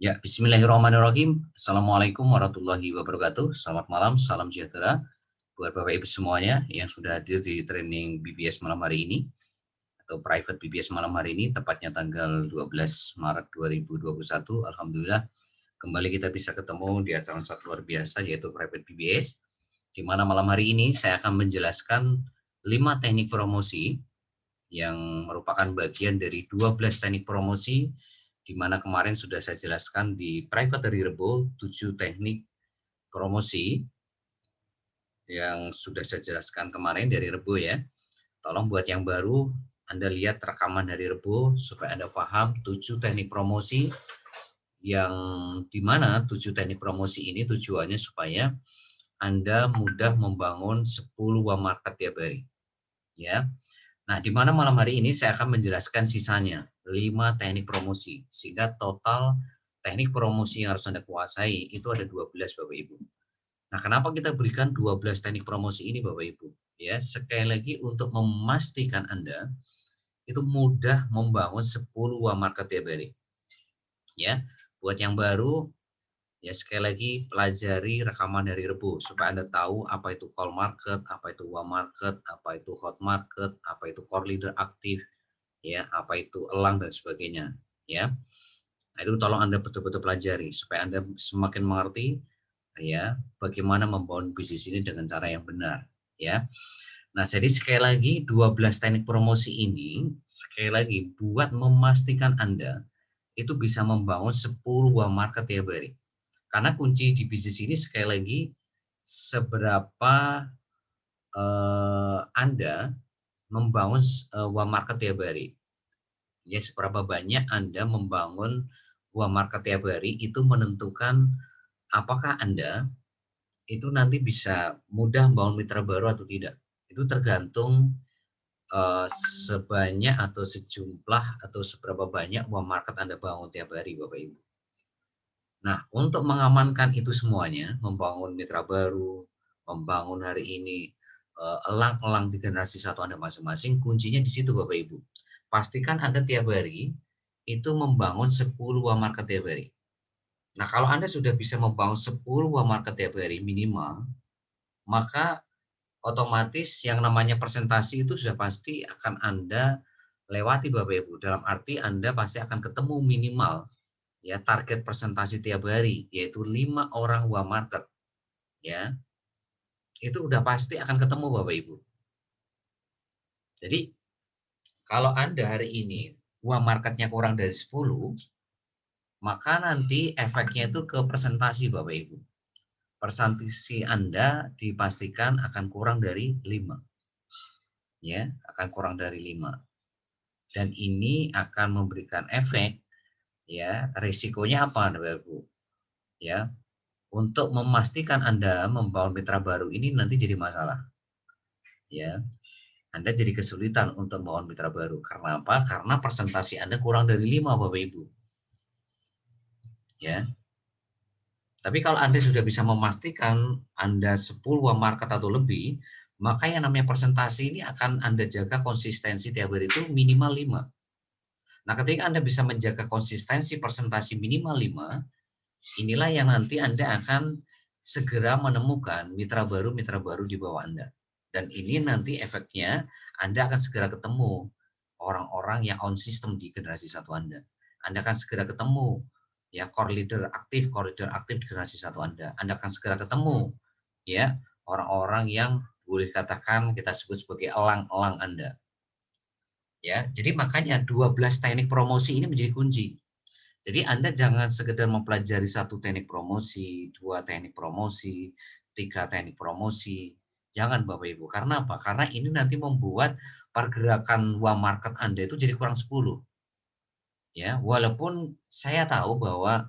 Ya, bismillahirrahmanirrahim. Assalamualaikum warahmatullahi wabarakatuh. Selamat malam, salam sejahtera buat Bapak Ibu semuanya yang sudah hadir di training BBS malam hari ini atau private BBS malam hari ini, tepatnya tanggal 12 Maret 2021. Alhamdulillah, kembali kita bisa ketemu di acara sangat luar biasa yaitu private BBS, di mana malam hari ini saya akan menjelaskan 5 teknik promosi yang merupakan bagian dari 12 teknik promosi di mana kemarin sudah saya jelaskan di private dari Rebo 7 teknik promosi yang sudah saya jelaskan kemarin dari Rebo ya. Tolong buat yang baru Anda lihat rekaman dari Rebo supaya Anda paham 7 teknik promosi yang di mana 7 teknik promosi ini tujuannya supaya Anda mudah membangun 10 uang market tiap hari ya. Nah, di mana malam hari ini saya akan menjelaskan sisanya, 5 teknik promosi, sehingga total teknik promosi yang harus Anda kuasai itu ada 12 Bapak Ibu. Nah, kenapa kita berikan 12 teknik promosi ini Bapak Ibu? Ya, sekali lagi untuk memastikan Anda itu mudah membangun 10 uang market tiap hari. Ya, buat yang baru, ya sekali lagi pelajari rekaman dari Rebo supaya Anda tahu apa itu call market, apa itu uang market, apa itu hot market, apa itu core leader aktif, ya, apa itu elang dan sebagainya, ya. Nah, itu tolong Anda betul-betul pelajari supaya Anda semakin mengerti ya bagaimana membangun bisnis ini dengan cara yang benar, ya. Nah, jadi sekali lagi 12 teknik promosi ini sekali lagi buat memastikan Anda itu bisa membangun 10 buah market tiap hari. Karena kunci di bisnis ini sekali lagi seberapa Anda membangun uang market tiap hari. Ya, seberapa banyak Anda membangun uang market tiap hari itu menentukan apakah Anda itu nanti bisa mudah membangun mitra baru atau tidak. Itu tergantung sebanyak atau sejumlah atau seberapa banyak uang market Anda bangun tiap hari, Bapak Ibu. Nah, untuk mengamankan itu semuanya, membangun mitra baru, membangun hari ini elang-elang di generasi satu Anda masing-masing, kuncinya di situ Bapak Ibu. Pastikan Anda tiap hari itu membangun 10 buah market tiap hari. Nah, kalau Anda sudah bisa membangun 10 buah market tiap hari minimal, maka otomatis yang namanya presentasi itu sudah pasti akan Anda lewati Bapak Ibu. Dalam arti Anda pasti akan ketemu minimal ya target presentasi tiap hari yaitu 5 orang uang market ya. Itu udah pasti akan ketemu Bapak Ibu. Jadi kalau Anda hari ini uang marketnya kurang dari 10, maka nanti efeknya itu ke presentasi Bapak Ibu. Presentasi Anda dipastikan akan kurang dari 5 ya, akan kurang dari 5. Dan ini akan memberikan efek ya, risikonya apa Bapak Ibu? Ya, untuk memastikan Anda membangun mitra baru ini nanti jadi masalah. Ya, Anda jadi kesulitan untuk membangun mitra baru. Karena apa? Karena presentasi Anda kurang dari 5 Bapak Ibu. Ya. Tapi kalau Anda sudah bisa memastikan Anda 10 market atau lebih, maka yang namanya presentasi ini akan Anda jaga konsistensi tiap hari itu minimal 5. Nah, ketika Anda bisa menjaga konsistensi presentasi minimal 5, inilah yang nanti Anda akan segera menemukan mitra baru di bawah Anda. Dan ini nanti efeknya Anda akan segera ketemu orang-orang yang on system di generasi satu Anda. Anda akan segera ketemu ya core leader aktif di generasi satu Anda. Anda akan segera ketemu ya orang-orang yang boleh katakan kita sebut sebagai elang-elang Anda. Ya, jadi makanya 12 teknik promosi ini menjadi kunci. Jadi Anda jangan sekedar mempelajari satu teknik promosi, 2 teknik promosi, 3 teknik promosi. Jangan Bapak Ibu. Karena apa? Karena ini nanti membuat pergerakan uang market Anda itu jadi kurang 10. Ya, walaupun saya tahu bahwa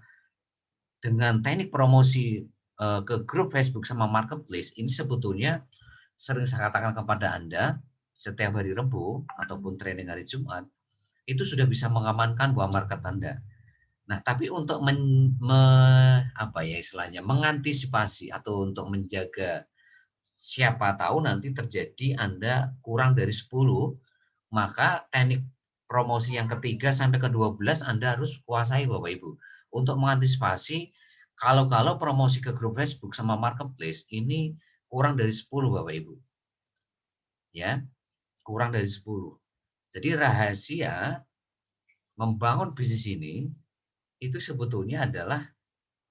dengan teknik promosi ke grup Facebook sama marketplace ini sebetulnya sering saya katakan kepada Anda setiap hari Rebo ataupun training hari Jumat itu sudah bisa mengamankan uang market Anda. Nah, tapi untuk apa ya istilahnya, mengantisipasi atau untuk menjaga siapa tahu nanti terjadi Anda kurang dari 10, maka teknik promosi yang ketiga sampai ke-12 Anda harus kuasai Bapak Ibu. untuk mengantisipasi kalau promosi ke grup Facebook sama marketplace ini kurang dari 10 Bapak Ibu, ya, kurang dari 10. Jadi rahasia membangun bisnis ini itu sebetulnya adalah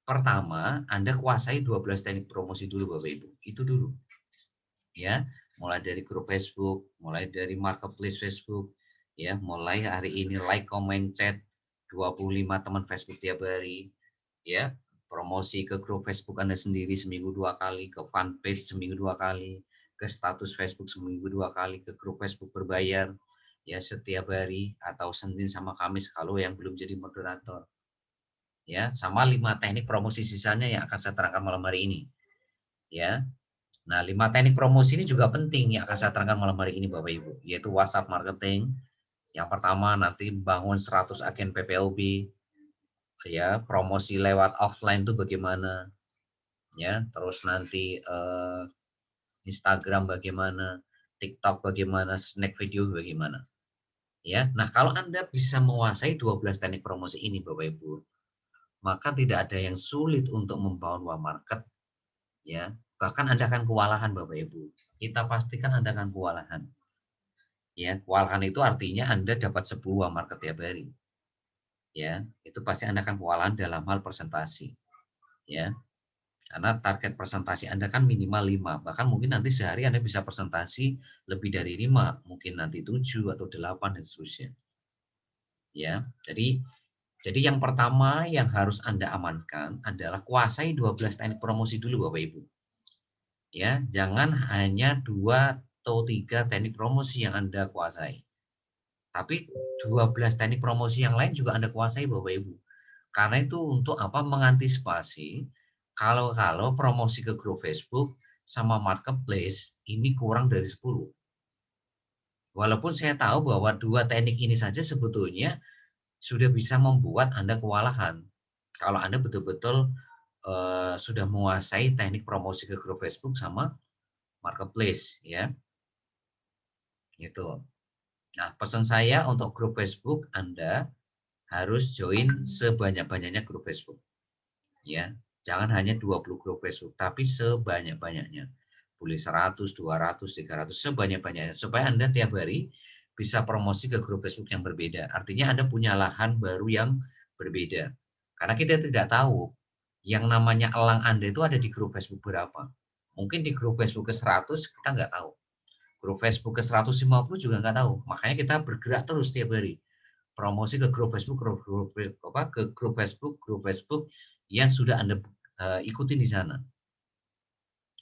pertama Anda kuasai 12 teknik promosi dulu Bapak Ibu, itu dulu. Ya, mulai dari grup Facebook, mulai dari marketplace Facebook, ya, mulai hari ini like, comment, chat 25 teman Facebook tiap hari, ya, promosi ke grup Facebook Anda sendiri seminggu 2 kali, ke fanpage seminggu 2 kali, ke status Facebook seminggu 2 kali, ke grup Facebook berbayar, ya, setiap hari atau Senin sama Kamis kalau yang belum jadi moderator, ya, sama 5 teknik promosi sisanya yang akan saya terangkan malam hari ini, ya. Nah, 5 teknik promosi ini juga penting yang akan saya terangkan malam hari ini Bapak Ibu, yaitu WhatsApp marketing. Yang pertama nanti bangun 100 agen PPOB, ya, promosi lewat offline itu bagaimana, ya, terus nanti Instagram bagaimana, TikTok bagaimana, snack video bagaimana, ya. Nah, kalau Anda bisa menguasai 12 teknik promosi ini Bapak Ibu, maka tidak ada yang sulit untuk membangun one market, ya. Bahkan Anda akan kewalahan Bapak Ibu. Kita pastikan Anda akan kewalahan. Ya, kewalahan itu artinya Anda dapat 10 uang market tiap hari, ya. Itu pasti Anda akan kewalahan dalam hal presentasi, ya. Karena target presentasi Anda kan minimal 5, bahkan mungkin nanti sehari Anda bisa presentasi lebih dari 5, mungkin nanti 7 atau 8 dan seterusnya, ya. Jadi yang pertama yang harus Anda amankan adalah kuasai 12 teknik promosi dulu Bapak Ibu, ya. Jangan hanya 2 atau 3 teknik promosi yang Anda kuasai. Tapi 12 teknik promosi yang lain juga Anda kuasai Bapak Ibu. Karena itu untuk apa? Mengantisipasi kalau promosi ke grup Facebook sama marketplace ini kurang dari 10. Walaupun saya tahu bahwa 2 teknik ini saja sebetulnya sudah bisa membuat Anda kewalahan. Kalau Anda betul-betul, sudah menguasai teknik promosi ke grup Facebook sama marketplace ya, gitu. Nah, pesan saya untuk grup Facebook Anda harus join sebanyak-banyaknya grup Facebook, ya. Jangan hanya 20 grup Facebook, tapi sebanyak-banyaknya. Boleh 100, 200, 300, sebanyak-banyaknya. Supaya Anda tiap hari bisa promosi ke grup Facebook yang berbeda. Artinya Anda punya lahan baru yang berbeda. Karena kita tidak tahu yang namanya elang Anda itu ada di grup Facebook berapa. Mungkin di grup Facebook ke 100 kita nggak tahu. Grup Facebook ke 150 juga nggak tahu. Makanya kita bergerak terus tiap hari. Promosi ke grup Facebook grup Facebook yang sudah Anda, ikutin di sana,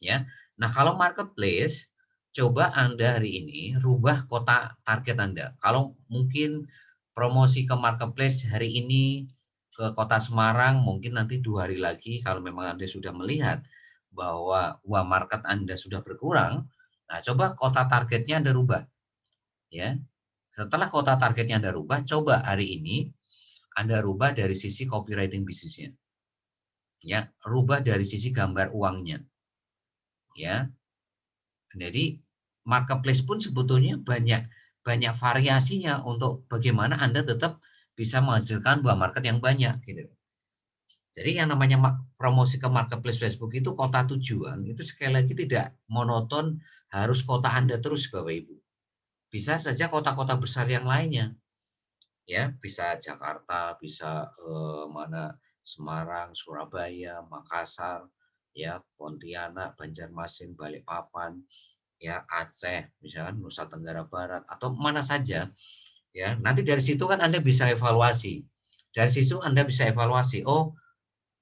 ya. Nah, kalau marketplace, coba Anda hari ini rubah kota target Anda. Kalau mungkin promosi ke marketplace hari ini ke kota Semarang, mungkin nanti 2 hari lagi kalau memang Anda sudah melihat bahwa uang market Anda sudah berkurang, nah coba kota targetnya Anda rubah, ya. Setelah kota targetnya Anda rubah, coba hari ini Anda rubah dari sisi copywriting bisnisnya, ya, rubah dari sisi gambar uangnya, ya. Jadi marketplace pun sebetulnya banyak banyak variasinya untuk bagaimana Anda tetap bisa menghasilkan buah market yang banyak gitu. Jadi yang namanya promosi ke marketplace Facebook itu kota tujuan itu sekali lagi tidak monoton harus kota Anda terus Bapak Ibu. Bisa saja kota-kota besar yang lainnya. Ya, bisa Jakarta, bisa, mana, Semarang, Surabaya, Makassar, ya, Pontianak, Banjarmasin, Balikpapan, ya, Aceh, misalkan Nusa Tenggara Barat, atau mana saja, ya. Nanti dari situ kan Anda bisa evaluasi. Dari situ Anda bisa evaluasi, "Oh,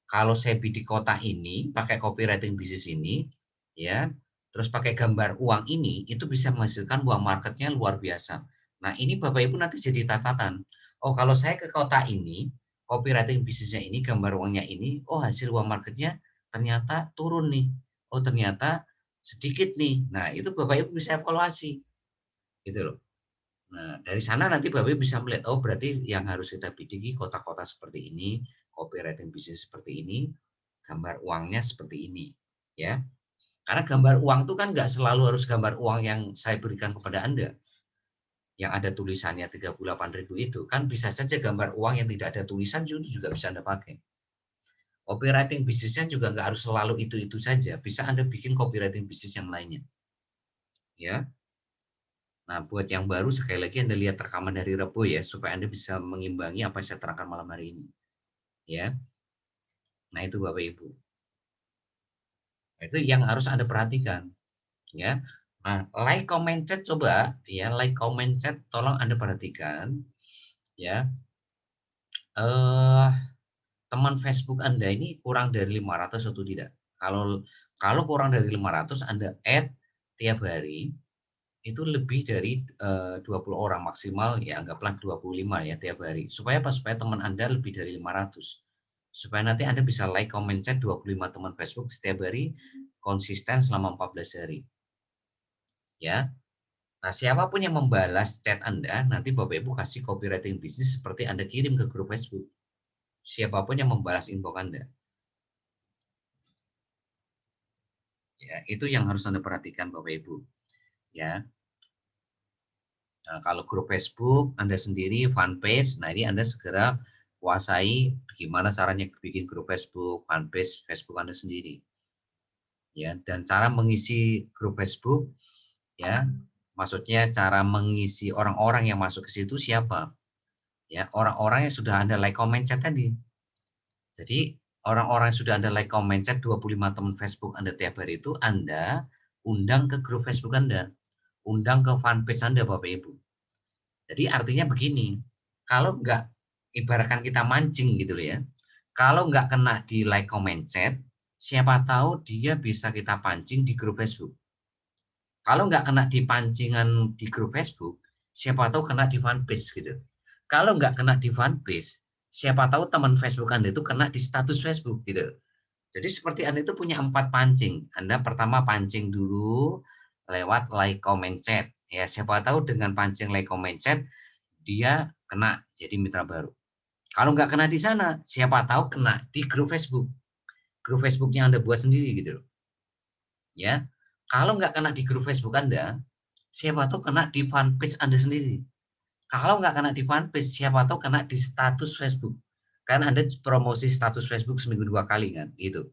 kalau saya bidik kota ini, pakai copywriting bisnis ini, ya, terus pakai gambar uang ini, itu bisa menghasilkan uang marketnya luar biasa." Nah, ini Bapak Ibu nanti jadi catatan. Oh, kalau saya ke kota ini, copywriting bisnisnya ini, gambar uangnya ini, oh hasil uang marketnya ternyata turun nih. Oh, ternyata sedikit nih. Nah, itu Bapak Ibu bisa evaluasi, gitu loh. Nah, dari sana nanti Bapak Ibu bisa melihat, oh berarti yang harus kita bidiki kota-kota seperti ini, copywriting bisnis seperti ini, gambar uangnya seperti ini, ya. Karena gambar uang itu kan nggak selalu harus gambar uang yang saya berikan kepada Anda, yang ada tulisannya 38.000 itu, kan bisa saja gambar uang yang tidak ada tulisan itu juga bisa Anda pakai. Copywriting bisnisnya juga nggak harus selalu itu-itu saja, bisa Anda bikin copywriting bisnis yang lainnya, ya. Nah, buat yang baru sekali lagi Anda lihat rekaman dari Rebo ya, supaya Anda bisa mengimbangi apa yang saya terangkan malam hari ini, ya. Nah, itu Bapak Ibu. Nah, itu yang harus Anda perhatikan, ya. Nah, like, comment, chat coba ya, like, comment, chat tolong Anda perhatikan, ya. Eh, teman Facebook Anda ini kurang dari 500 atau tidak? Kalau kalau kurang dari 500 Anda add tiap hari, itu lebih dari, 20 orang maksimal ya anggaplah 25 ya tiap hari. Supaya apa? Supaya teman Anda lebih dari 500. Supaya nanti Anda bisa like, comment, chat 25 teman Facebook setiap hari, konsisten selama 14 hari, ya. Nah, siapapun yang membalas chat Anda, nanti Bapak Ibu kasih copywriting bisnis seperti Anda kirim ke grup Facebook. Siapapun yang membalas inbox Anda, ya. Itu yang harus Anda perhatikan Bapak Ibu, ya. Nah, kalau grup Facebook Anda sendiri fanpage, nah ini Anda segera kuasai gimana caranya bikin grup Facebook, fanpage Facebook Anda sendiri, ya. Dan cara mengisi grup Facebook, ya, maksudnya cara mengisi orang-orang yang masuk ke situ siapa, ya, orang-orang yang sudah Anda like, comment, chat tadi. Jadi orang-orang yang sudah Anda like, comment, chat 25 teman Facebook Anda tiap hari itu Anda undang ke grup Facebook Anda, undang ke fanpage Anda Bapak Ibu. Jadi artinya begini, kalau nggak ibaratkan kita mancing gitu loh ya, kalau nggak kena di like, comment, chat, siapa tahu dia bisa kita pancing di grup Facebook. Kalau nggak kena di pancingan di grup Facebook, siapa tahu kena di fanpage gitu. Kalau nggak kena di fanpage, siapa tahu teman Facebook Anda itu kena di status Facebook gitu. Jadi seperti Anda itu punya 4 pancing. Anda pertama pancing dulu lewat like, comment, chat. Ya, siapa tahu dengan pancing like, comment, chat dia kena jadi mitra baru. Kalau nggak kena di sana, siapa tahu kena di grup Facebook. Grup Facebook yang Anda buat sendiri gitu loh, ya. Kalau nggak kena di grup Facebook Anda, siapa tahu kena di fanpage Anda sendiri. Kalau nggak kena di fanpage, siapa tahu kena di status Facebook. Kan Anda promosi status Facebook seminggu 2 kali kan, gitu.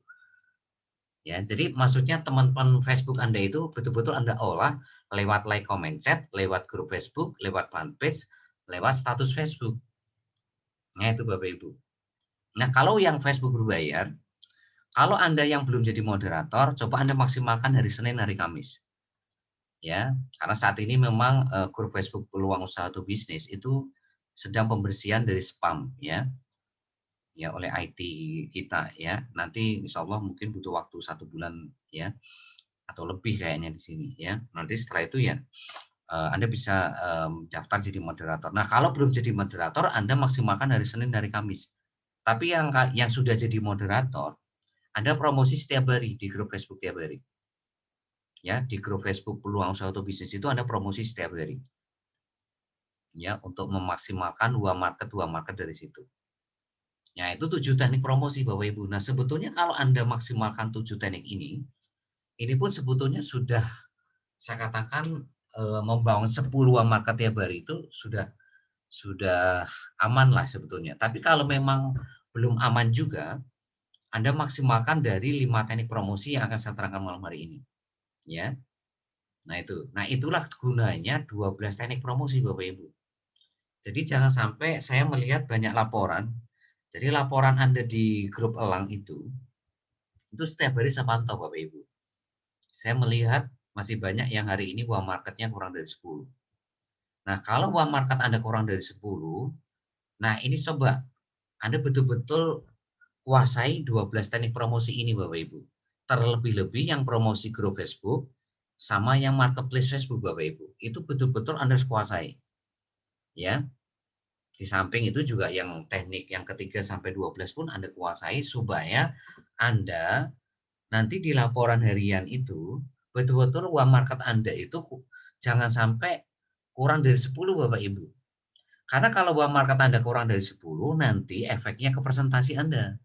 Ya, jadi maksudnya teman-teman Facebook Anda itu betul-betul Anda olah lewat like, comment, chat, lewat grup Facebook, lewat fanpage, lewat status Facebook. Nah, itu Bapak Ibu. Nah, kalau yang Facebook berbayar, kalau Anda yang belum jadi moderator, coba Anda maksimalkan hari Senin, hari Kamis. Ya, karena saat ini memang grup Facebook Peluang Usaha atau Bisnis itu sedang pembersihan dari spam ya, ya oleh IT kita ya. Nanti insya Allah mungkin butuh waktu 1 bulan ya, atau lebih kayaknya di sini ya. Nanti setelah itu ya Anda bisa daftar jadi moderator. Nah, kalau belum jadi moderator, Anda maksimalkan hari Senin, hari Kamis. Tapi yang sudah jadi moderator, Anda promosi setiap hari di grup Facebook tiap hari. Ya, di grup Facebook Peluang Usaha atau Bisnis itu Anda promosi setiap hari. Ya, untuk memaksimalkan dua market dari situ. Ya, itu 7 teknik promosi Bapak Ibu. Nah, sebetulnya kalau Anda maksimalkan 7 teknik ini pun sebetulnya sudah saya katakan membangun 10 market tiap hari itu sudah aman lah sebetulnya. Tapi kalau memang belum aman juga, Anda maksimalkan dari 5 teknik promosi yang akan saya terangkan malam hari ini, ya. Nah itu. Nah itulah gunanya 12 teknik promosi Bapak Ibu. Jadi jangan sampai saya melihat banyak laporan. Jadi laporan Anda di grup elang itu setiap hari saya pantau Bapak Ibu. Saya melihat masih banyak yang hari ini uang marketnya kurang dari 10. Nah kalau uang market Anda kurang dari 10, nah ini coba Anda betul-betul kuasai 12 teknik promosi ini Bapak Ibu. Terlebih-lebih yang promosi grup Facebook sama yang marketplace Facebook Bapak Ibu. Itu betul-betul Anda harus kuasai. Ya, di samping itu juga yang teknik yang ketiga sampai 12 pun Anda kuasai supaya Anda nanti di laporan harian itu betul-betul uang market Anda itu jangan sampai kurang dari 10 Bapak Ibu. Karena kalau uang market Anda kurang dari 10 nanti efeknya ke presentasi Anda.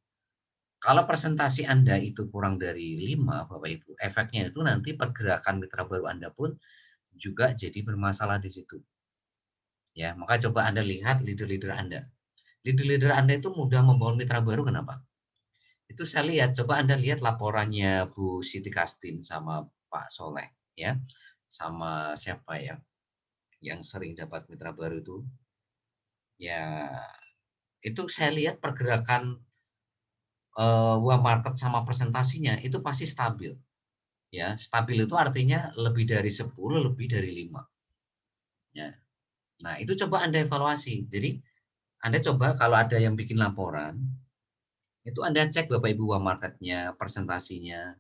Kalau presentasi Anda itu kurang dari 5 Bapak Ibu, efeknya itu nanti pergerakan mitra baru Anda pun juga jadi bermasalah di situ. Ya, maka coba Anda lihat leader-leader Anda. Leader-leader Anda itu mudah membangun mitra baru kenapa? Itu saya lihat, coba Anda lihat laporannya Bu Siti Kastin sama Pak Soleh, ya. Sama siapa ya, yang sering dapat mitra baru itu. Ya, itu saya lihat pergerakan uang market sama presentasinya itu pasti stabil. Ya, stabil itu artinya lebih dari 10, lebih dari 5. Ya. Nah, itu coba Anda evaluasi. Jadi, Anda coba kalau ada yang bikin laporan, itu Anda cek Bapak Ibu uang marketnya, presentasinya,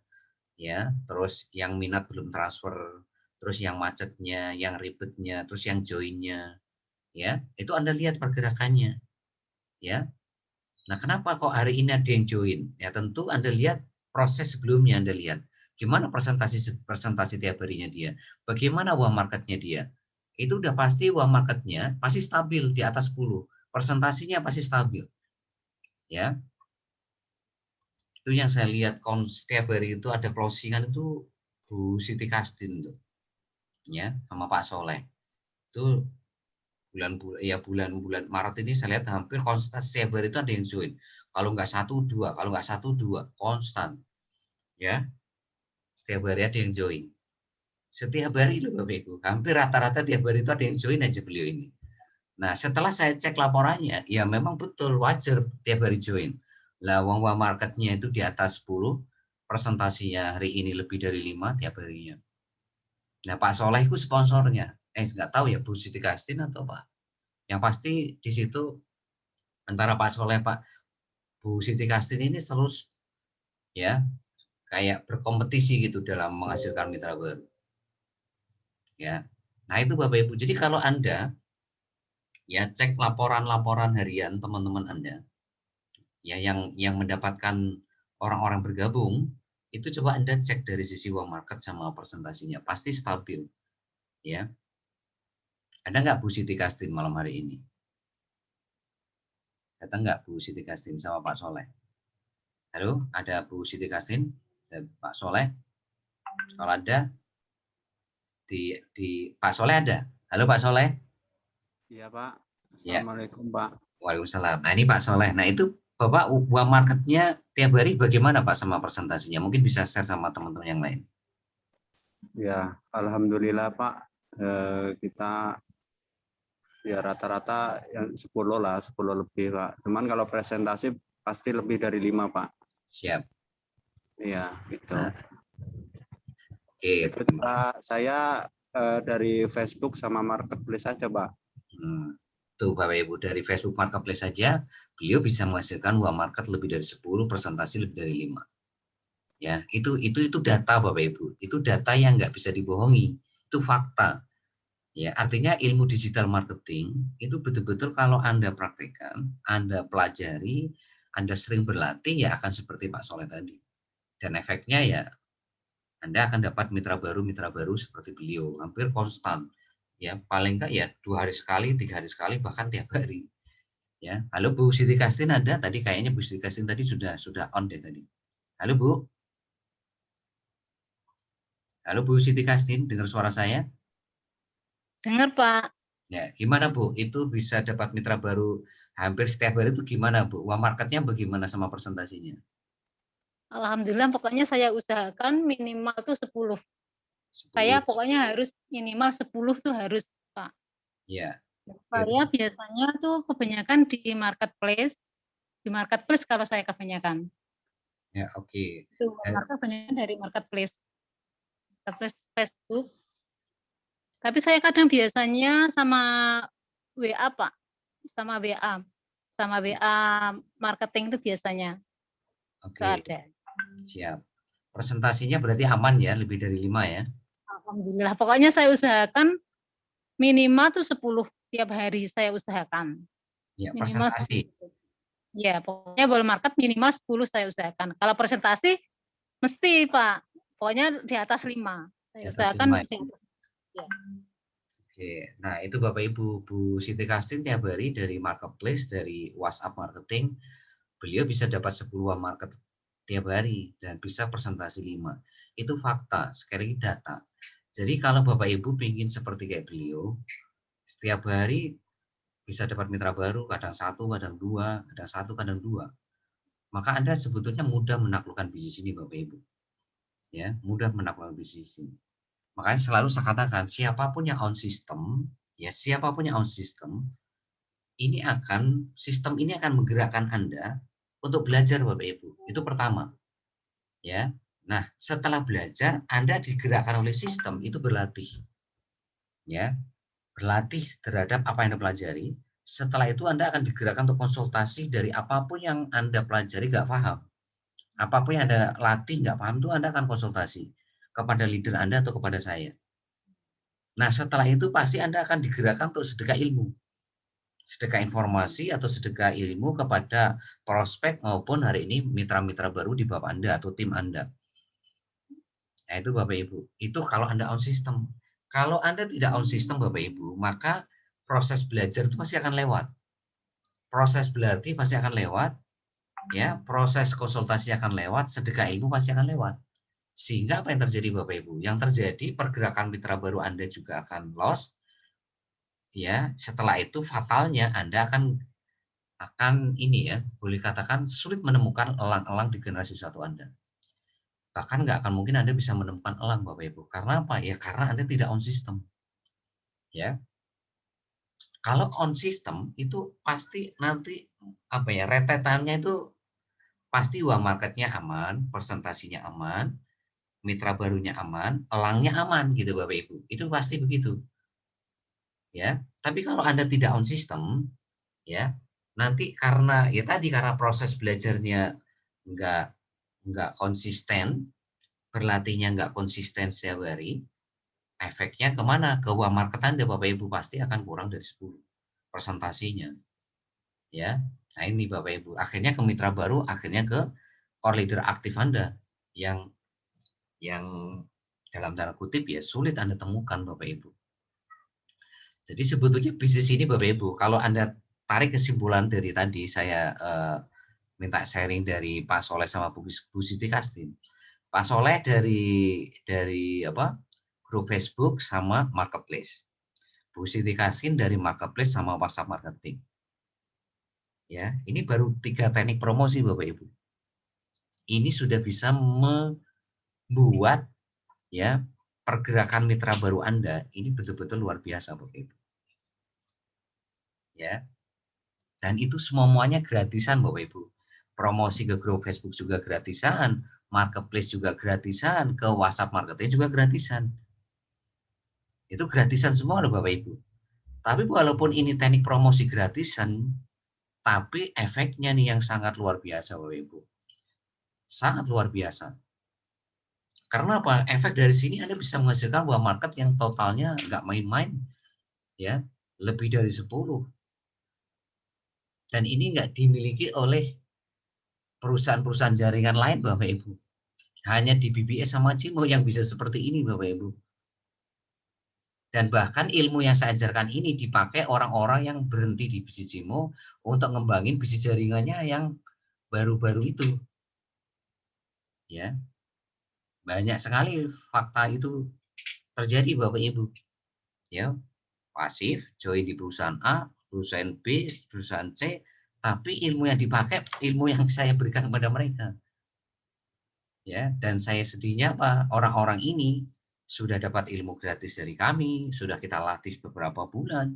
ya, terus yang minat belum transfer, terus yang macetnya, yang ribetnya, terus yang joinnya, ya, itu Anda lihat pergerakannya, ya. Nah, kenapa kok hari ini ada yang join? Ya, tentu Anda lihat proses sebelumnya Anda lihat. Gimana presentasi presentasi tiap harinya dia? Bagaimana uang marketnya dia? Itu udah pasti uang marketnya pasti stabil di atas 10. Presentasinya pasti stabil, ya. Itu yang saya lihat setiap hari itu ada closingan itu Bu Siti Kastin tuh, ya, sama Pak Soleh. Itu bulan-bulan Maret ini saya lihat hampir konstan setiap hari itu ada yang join. Kalau nggak satu dua, kalau nggak satu dua, konstan, ya. Setiap hari ada yang join. Setiap hari loh Bapak Ibu, hampir rata-rata tiap hari itu ada yang join aja beliau ini. Nah, setelah saya cek laporannya, ya memang betul wajar tiap hari join. Lah uang marketnya itu di atas 10, presentasinya hari ini lebih dari 5 tiap harinya. Nah, Pak Soleh itu sponsornya. Nggak tahu ya Bu Siti Kastin atau Pak. Yang pasti di situ antara Pak Soleh, Bu Siti Kastin ini terus ya kayak berkompetisi gitu dalam menghasilkan mitra baru. Ya. Nah, itu Bapak Ibu. Jadi kalau Anda ya cek laporan-laporan harian teman-teman Anda ya yang mendapatkan orang-orang bergabung, itu coba Anda cek dari sisi uang market sama presentasinya, pasti stabil, ya. Ada nggak Bu Siti Kastin malam hari ini? Datang nggak Bu Siti Kastin sama Pak Soleh? Halo, ada Bu Siti Kastin dan Pak Soleh? Kalau ada, di Pak Soleh ada? Halo Pak Soleh? Iya Pak, Ya, Assalamualaikum Pak. Waalaikumsalam. Nah ini Pak Soleh. Nah itu Bapak uang marketnya tiap hari bagaimana Pak sama presentasinya? Mungkin bisa share sama teman-teman yang lain. Ya, Alhamdulillah Pak, kita ya rata-rata yang 10 lah, 10 lebih Pak. Cuman kalau presentasi pasti lebih dari 5 Pak. Siap. Iya, gitu. Nah, oke. Itu cara saya dari Facebook sama Marketplace saja Pak. Tuh Bapak Ibu dari Facebook Marketplace saja beliau bisa menghasilkan uang market lebih dari 10, presentasi lebih dari 5. Ya, itu data Bapak Ibu. Itu data yang nggak bisa dibohongi. Itu fakta. Ya, artinya ilmu digital marketing itu betul-betul kalau Anda praktekkan, Anda pelajari, Anda sering berlatih ya akan seperti Pak Soleh tadi. Dan efeknya ya Anda akan dapat mitra baru seperti beliau, hampir konstan. Ya, paling enggak ya 2 hari sekali, 3 hari sekali, bahkan tiap hari. Ya, halo Bu Siti Kastin ada? Tadi kayaknya Bu Siti Kastin tadi sudah on deh tadi. Halo Bu, halo Bu Siti Kastin, dengar suara saya? Dengar, Pak. Ya, gimana Bu? Itu bisa dapat mitra baru hampir setiap hari itu gimana Bu? Uang marketnya bagaimana sama presentasinya? Alhamdulillah pokoknya saya usahakan minimal tuh 10. 10. Saya pokoknya harus minimal 10 tuh harus, Pak. Ya. Saya biasanya tuh kebanyakan di marketplace. Di marketplace kalau saya kebanyakan. Ya, oke. Itu market kebanyakan dari marketplace. Marketplace Facebook. Tapi saya kadang biasanya sama WA, Pak. Sama WA. Sama WA marketing itu biasanya. Oke. Ada. Siap. Presentasinya berarti aman ya, lebih dari 5 ya? Alhamdulillah. Pokoknya saya usahakan minimal tuh 10 tiap hari saya usahakan. Ya, Minimal presentasi. 10. Ya, pokoknya ball market minimal 10 saya usahakan. Kalau presentasi mesti, Pak. Pokoknya di atas 5. Di Saya atas usahakan 5 di ya. atas. Ya. Oke. Nah, itu Bapak Ibu, Bu Siti Kastin tiap hari dari marketplace, dari WhatsApp marketing, beliau bisa dapat 10 market tiap hari dan bisa presentasi 5. Itu fakta, sekali lagi data. Jadi kalau Bapak Ibu ingin seperti kayak beliau, setiap hari bisa dapat mitra baru, kadang 1, kadang 2, kadang 1, kadang 2. maka Anda sebetulnya mudah menaklukkan bisnis ini Bapak Ibu. Ya, mudah menaklukkan bisnis ini. Makanya selalu saya katakan siapapun yang on system, ya siapapun yang on system, sistem ini akan menggerakkan Anda untuk belajar Bapak Ibu. Itu pertama. Ya. Nah, setelah belajar Anda digerakkan oleh sistem itu berlatih. Ya. Berlatih terhadap apa yang Anda pelajari. Setelah itu Anda akan digerakkan untuk konsultasi dari apapun yang Anda pelajari nggak paham. Apapun yang Anda latih nggak paham itu Anda akan konsultasi kepada leader Anda atau kepada saya. Nah, setelah itu pasti Anda akan digerakkan untuk sedekah ilmu. Sedekah informasi atau sedekah ilmu kepada prospek maupun hari ini mitra-mitra baru di bawah Anda atau tim Anda. Nah, itu Bapak Ibu. Itu kalau Anda on system. Kalau Anda tidak on system Bapak Ibu, maka proses belajar itu pasti akan lewat. Proses berarti pasti akan lewat, ya, proses konsultasi akan lewat, sedekah ilmu pasti akan lewat. Sehingga apa yang terjadi Bapak Ibu? Yang terjadi pergerakan mitra baru Anda juga akan loss, ya. Setelah itu fatalnya Anda akan ini ya, boleh katakan sulit menemukan elang-elang di generasi satu Anda. Bahkan nggak akan mungkin Anda bisa menemukan elang Bapak Ibu. Karena apa? Ya karena Anda tidak on system. Ya. Kalau on system itu pasti nanti apa ya, rentetannya itu pasti uang marketnya aman, presentasinya aman, mitra barunya aman, elangnya aman gitu Bapak Ibu. Itu pasti begitu. Ya. Tapi kalau Anda tidak on system, ya, nanti karena proses belajarnya nggak nggak konsisten, berlatihnya nggak konsisten setiap hari, efeknya kemana? Ke uang market Anda Bapak Ibu pasti akan kurang dari 10 presentasinya. Ya. Nah ini Bapak Ibu, akhirnya ke mitra baru, akhirnya ke core leader aktif Anda yang yang dalam tanda kutip ya sulit Anda temukan Bapak Ibu. Jadi sebetulnya bisnis ini Bapak Ibu, kalau Anda tarik kesimpulan dari tadi saya minta sharing dari Pak Soleh sama Bu Siti Kastin. Pak Soleh dari apa? Grup Facebook sama marketplace. Bu Siti Kastin dari marketplace sama WhatsApp marketing. Ya, ini baru 3 teknik promosi Bapak Ibu. Ini sudah bisa membuat ya pergerakan mitra baru Anda ini betul-betul luar biasa Bapak Ibu. Ya. Dan itu semuanya gratisan Bapak Ibu. Promosi ke grup Facebook juga gratisan, marketplace juga gratisan, ke WhatsApp marketing juga gratisan. Itu gratisan semua loh Bapak Ibu. Tapi walaupun ini teknik promosi gratisan, tapi efeknya nih yang sangat luar biasa Bapak Ibu. Sangat luar biasa. Karena apa? Efek dari sini Anda bisa menghasilkan buah market yang totalnya nggak main-main. Ya, lebih dari 10. Dan ini nggak dimiliki oleh perusahaan-perusahaan jaringan lain Bapak Ibu. Hanya di BBS sama Cimo yang bisa seperti ini Bapak Ibu. Dan bahkan ilmu yang saya ajarkan ini dipakai orang-orang yang berhenti di bisnis Cimo untuk ngembangin bisnis jaringannya yang baru-baru itu. Ya. Banyak sekali fakta itu terjadi Bapak Ibu. Ya, pasif join di perusahaan A, perusahaan B, perusahaan C, tapi ilmu yang dipakai ilmu yang saya berikan kepada mereka. Ya, dan saya sedihnya apa? Orang-orang ini sudah dapat ilmu gratis dari kami, sudah kita latih beberapa bulan,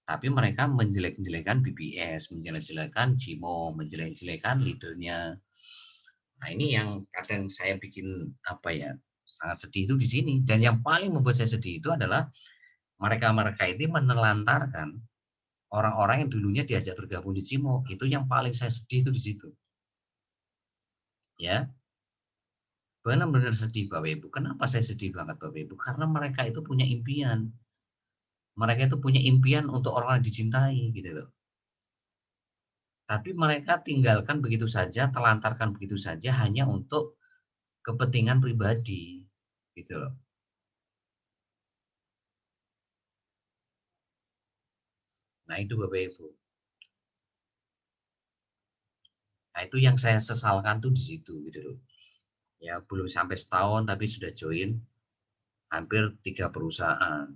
tapi mereka menjelek-jelekan BBS, menjelek-jelekan Cimo, menjelek-jelekan leadernya. Nah, ini yang kadang saya bikin apa ya, sangat sedih itu di sini. Dan yang paling membuat saya sedih itu adalah mereka-mereka ini menelantarkan orang-orang yang dulunya diajak bergabung di Cimo. Itu yang paling saya sedih itu di situ. Ya, benar-benar sedih Bapak Ibu. Kenapa saya sedih banget Bapak Ibu? Karena mereka itu punya impian. Mereka itu punya impian untuk orang yang dicintai gitu loh. Tapi mereka tinggalkan begitu saja, telantarkan begitu saja hanya untuk kepentingan pribadi gitu loh. Nah itu Bapak Ibu. Nah itu yang saya sesalkan tuh di situ gitu loh. Ya belum sampai setahun tapi sudah join hampir 3 perusahaan.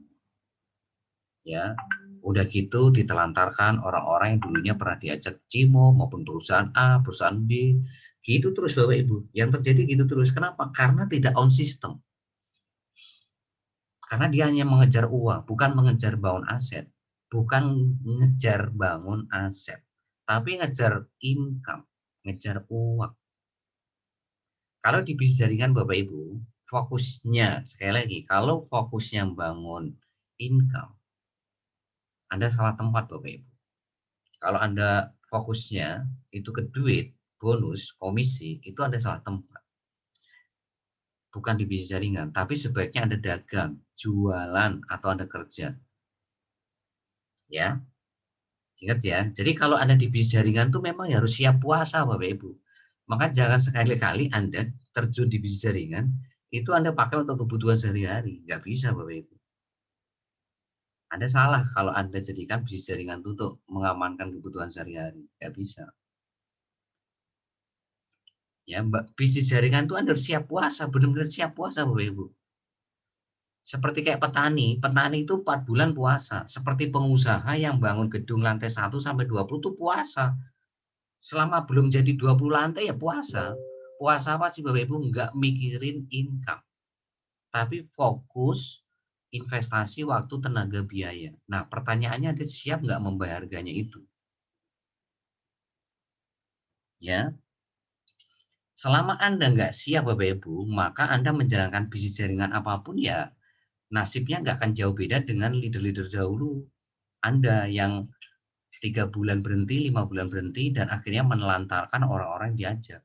Ya, udah gitu ditelantarkan orang-orang yang dulunya pernah diajak Cimo maupun perusahaan A, perusahaan B, gitu terus Bapak Ibu. Yang terjadi gitu terus. Kenapa? Karena tidak on system. Karena dia hanya mengejar uang, bukan mengejar bangun aset, bukan mengejar bangun aset, tapi ngejar income, ngejar uang. Kalau di bisnis jaringan Bapak Ibu, fokusnya sekali lagi, kalau fokusnya bangun income, Anda salah tempat Bapak Ibu. Kalau Anda fokusnya itu ke duit, bonus, komisi, itu Anda salah tempat. Bukan di bisnis jaringan, tapi sebaiknya Anda dagang, jualan, atau Anda kerja. Ya, ingat ya. Jadi kalau Anda di bisnis jaringan tuh memang harus siap puasa Bapak Ibu. Maka jangan sekali-kali Anda terjun di bisnis jaringan, itu Anda pakai untuk kebutuhan sehari-hari. Nggak bisa Bapak Ibu. Anda salah kalau Anda jadikan bisnis jaringan itu untuk mengamankan kebutuhan sehari-hari. Nggak bisa. Ya, bisnis jaringan itu Anda harus siap puasa, benar-benar siap puasa Bapak Ibu. Seperti kayak petani itu 4 bulan puasa. Seperti pengusaha yang bangun gedung lantai 1 sampai 20 itu puasa. Selama belum jadi 20 lantai ya puasa. Puasa apa sih Bapak Ibu? Nggak mikirin income. Tapi fokus investasi waktu, tenaga, biaya. Nah, pertanyaannya Anda siap nggak membayar harganya itu? Ya, selama Anda nggak siap Bapak Ibu, maka Anda menjalankan bisnis jaringan apapun ya nasibnya nggak akan jauh beda dengan leader-leader dahulu. Anda yang 3 bulan berhenti, 5 bulan berhenti, dan akhirnya menelantarkan orang-orang yang diajak.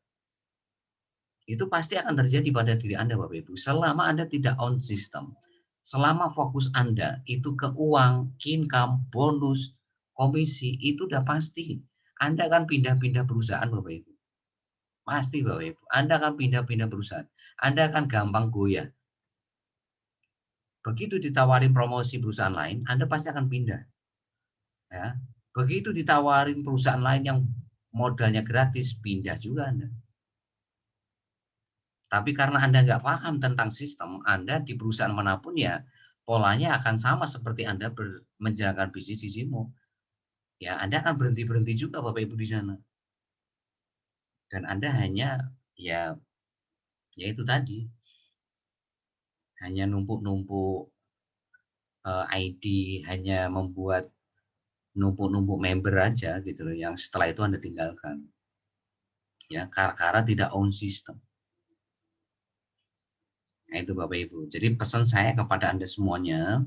Itu pasti akan terjadi pada diri Anda Bapak Ibu. Selama Anda tidak on system, selama fokus Anda itu ke uang, income, bonus, komisi, itu udah pasti. Anda akan pindah-pindah perusahaan Bapak Ibu. Pasti Bapak Ibu. Anda akan pindah-pindah perusahaan. Anda akan gampang goyah. Begitu ditawarin promosi perusahaan lain, Anda pasti akan pindah. Ya. Begitu ditawarin perusahaan lain yang modalnya gratis, pindah juga Anda. Tapi karena Anda nggak paham tentang sistem, Anda di perusahaan manapun ya polanya akan sama seperti Anda menjalankan bisnis di Zimo. Ya, Anda akan berhenti-berhenti juga Bapak Ibu di sana. Dan Anda hanya ya itu tadi, hanya numpuk-numpuk ID, hanya membuat numpuk-numpuk member aja gitu loh, yang setelah itu Anda tinggalkan. Ya, karena tidak own system. Nah, itu Bapak Ibu. Jadi pesan saya kepada Anda semuanya,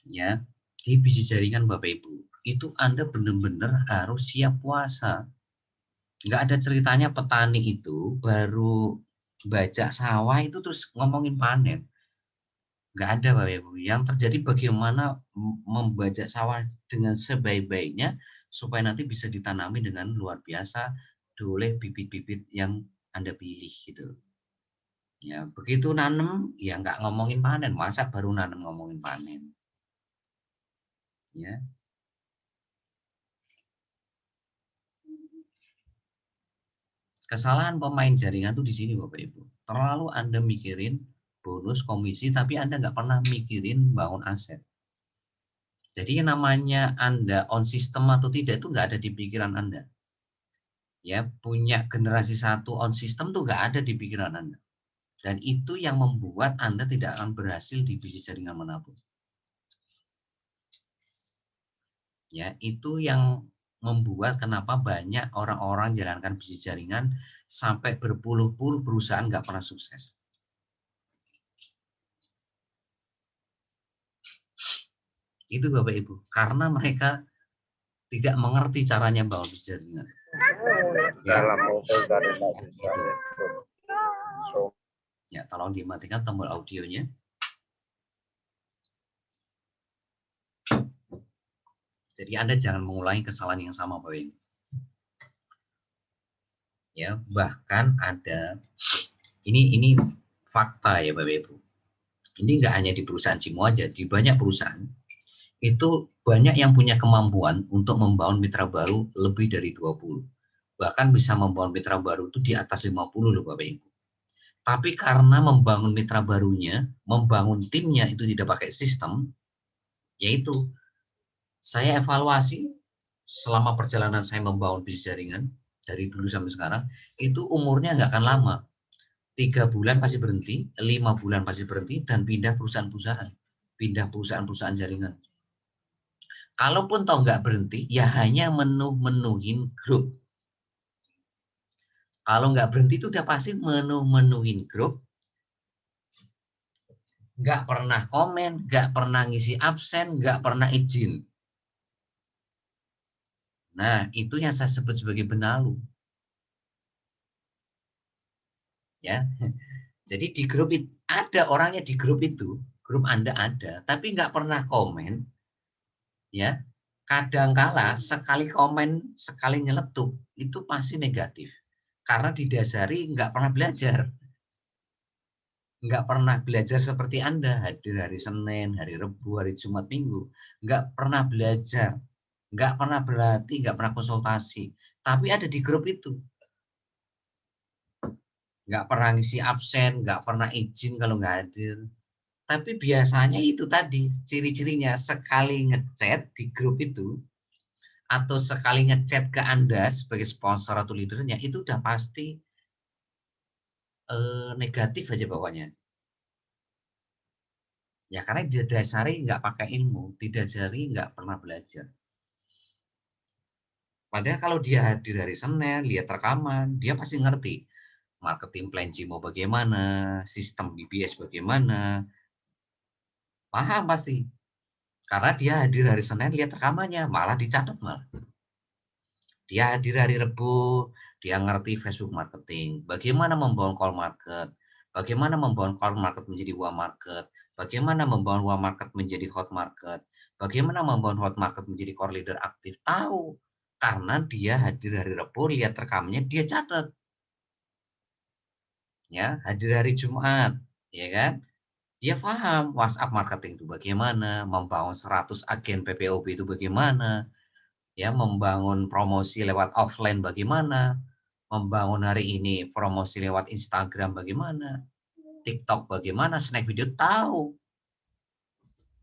ya, di bisnis jaringan Bapak Ibu, itu Anda benar-benar harus siap puasa. Nggak ada ceritanya petani itu baru bajak sawah itu terus ngomongin panen. Nggak ada Bapak Ibu. Yang terjadi bagaimana membajak sawah dengan sebaik-baiknya supaya nanti bisa ditanami dengan luar biasa oleh bibit-bibit yang Anda pilih gitu. Ya, begitu nanem, ya nggak ngomongin panen, masa baru nanem ngomongin panen. Ya. Kesalahan pemain jaringan tuh di sini Bapak Ibu. Terlalu Anda mikirin bonus, komisi, tapi Anda nggak pernah mikirin bangun aset. Jadi yang namanya Anda on system atau tidak itu nggak ada di pikiran Anda. Ya, punya generasi 1 on system tuh nggak ada di pikiran Anda. Dan itu yang membuat Anda tidak akan berhasil di bisnis jaringan manapun. Ya, itu yang membuat kenapa banyak orang-orang jalankan bisnis jaringan sampai berpuluh-puluh perusahaan nggak pernah sukses. Itu Bapak Ibu, karena mereka tidak mengerti caranya bangun bisnis jaringan. Ya. Ya, tolong dimatikan tombol audionya. Jadi Anda jangan mengulangi kesalahan yang sama, Bapak Ibu. Ya, bahkan ada ini fakta ya Bapak Ibu. Ini nggak hanya di perusahaan Cimo aja, di banyak perusahaan itu banyak yang punya kemampuan untuk membangun mitra baru lebih dari 20. Bahkan bisa membangun mitra baru itu di atas 50 loh Bapak Ibu. Tapi karena membangun mitra barunya, membangun timnya itu tidak pakai sistem, yaitu Saya evaluasi selama perjalanan saya membangun bisnis jaringan dari dulu sampai sekarang, itu umurnya nggak akan lama. 3 bulan pasti berhenti, 5 bulan pasti berhenti, dan pindah perusahaan-perusahaan. Pindah perusahaan-perusahaan jaringan. Kalaupun toh nggak berhenti, ya hanya menuhin grup. Kalau nggak berhenti itu udah pasti menuhin grup, nggak pernah komen, nggak pernah ngisi absen, nggak pernah izin. Nah, itu yang saya sebut sebagai benalu. Ya, jadi di grup itu ada orangnya, di grup itu, grup Anda ada, tapi nggak pernah komen, ya. Kadangkala sekali komen, sekali nyeletuk, itu pasti negatif. Karena didasari nggak pernah belajar. Nggak pernah belajar seperti Anda, hadir hari Senin, hari Rabu, hari Jumat, Minggu. Nggak pernah belajar, nggak pernah berlatih, nggak pernah konsultasi. Tapi ada di grup itu. Nggak pernah ngisi absen, nggak pernah izin kalau nggak hadir. Tapi biasanya itu tadi, ciri-cirinya sekali ngechat di grup itu, atau sekali ngechat ke Anda sebagai sponsor atau leadernya, itu udah pasti negatif aja bawahnya. Ya karena didasari nggak pakai ilmu, didasari nggak pernah belajar. Padahal kalau dia hadir dari Senin, lihat rekaman, dia pasti ngerti marketing plan Cimo bagaimana, sistem BBS bagaimana, paham pasti. Karena dia hadir hari Senin, lihat rekamannya, malah dicatat malah. Dia hadir hari Rebo, dia ngerti Facebook marketing, bagaimana membangun call market, bagaimana membangun call market menjadi warm market, bagaimana membangun warm market menjadi hot market, bagaimana membangun hot market menjadi core leader aktif. Tahu, karena dia hadir hari Rebo, lihat rekamnya, dia catat. Ya, hadir hari Jumat, ya kan? Dia paham WhatsApp marketing itu bagaimana, membangun 100 agen PPOB itu bagaimana, ya, membangun promosi lewat offline bagaimana, membangun hari ini promosi lewat Instagram bagaimana, TikTok bagaimana, snack video tahu.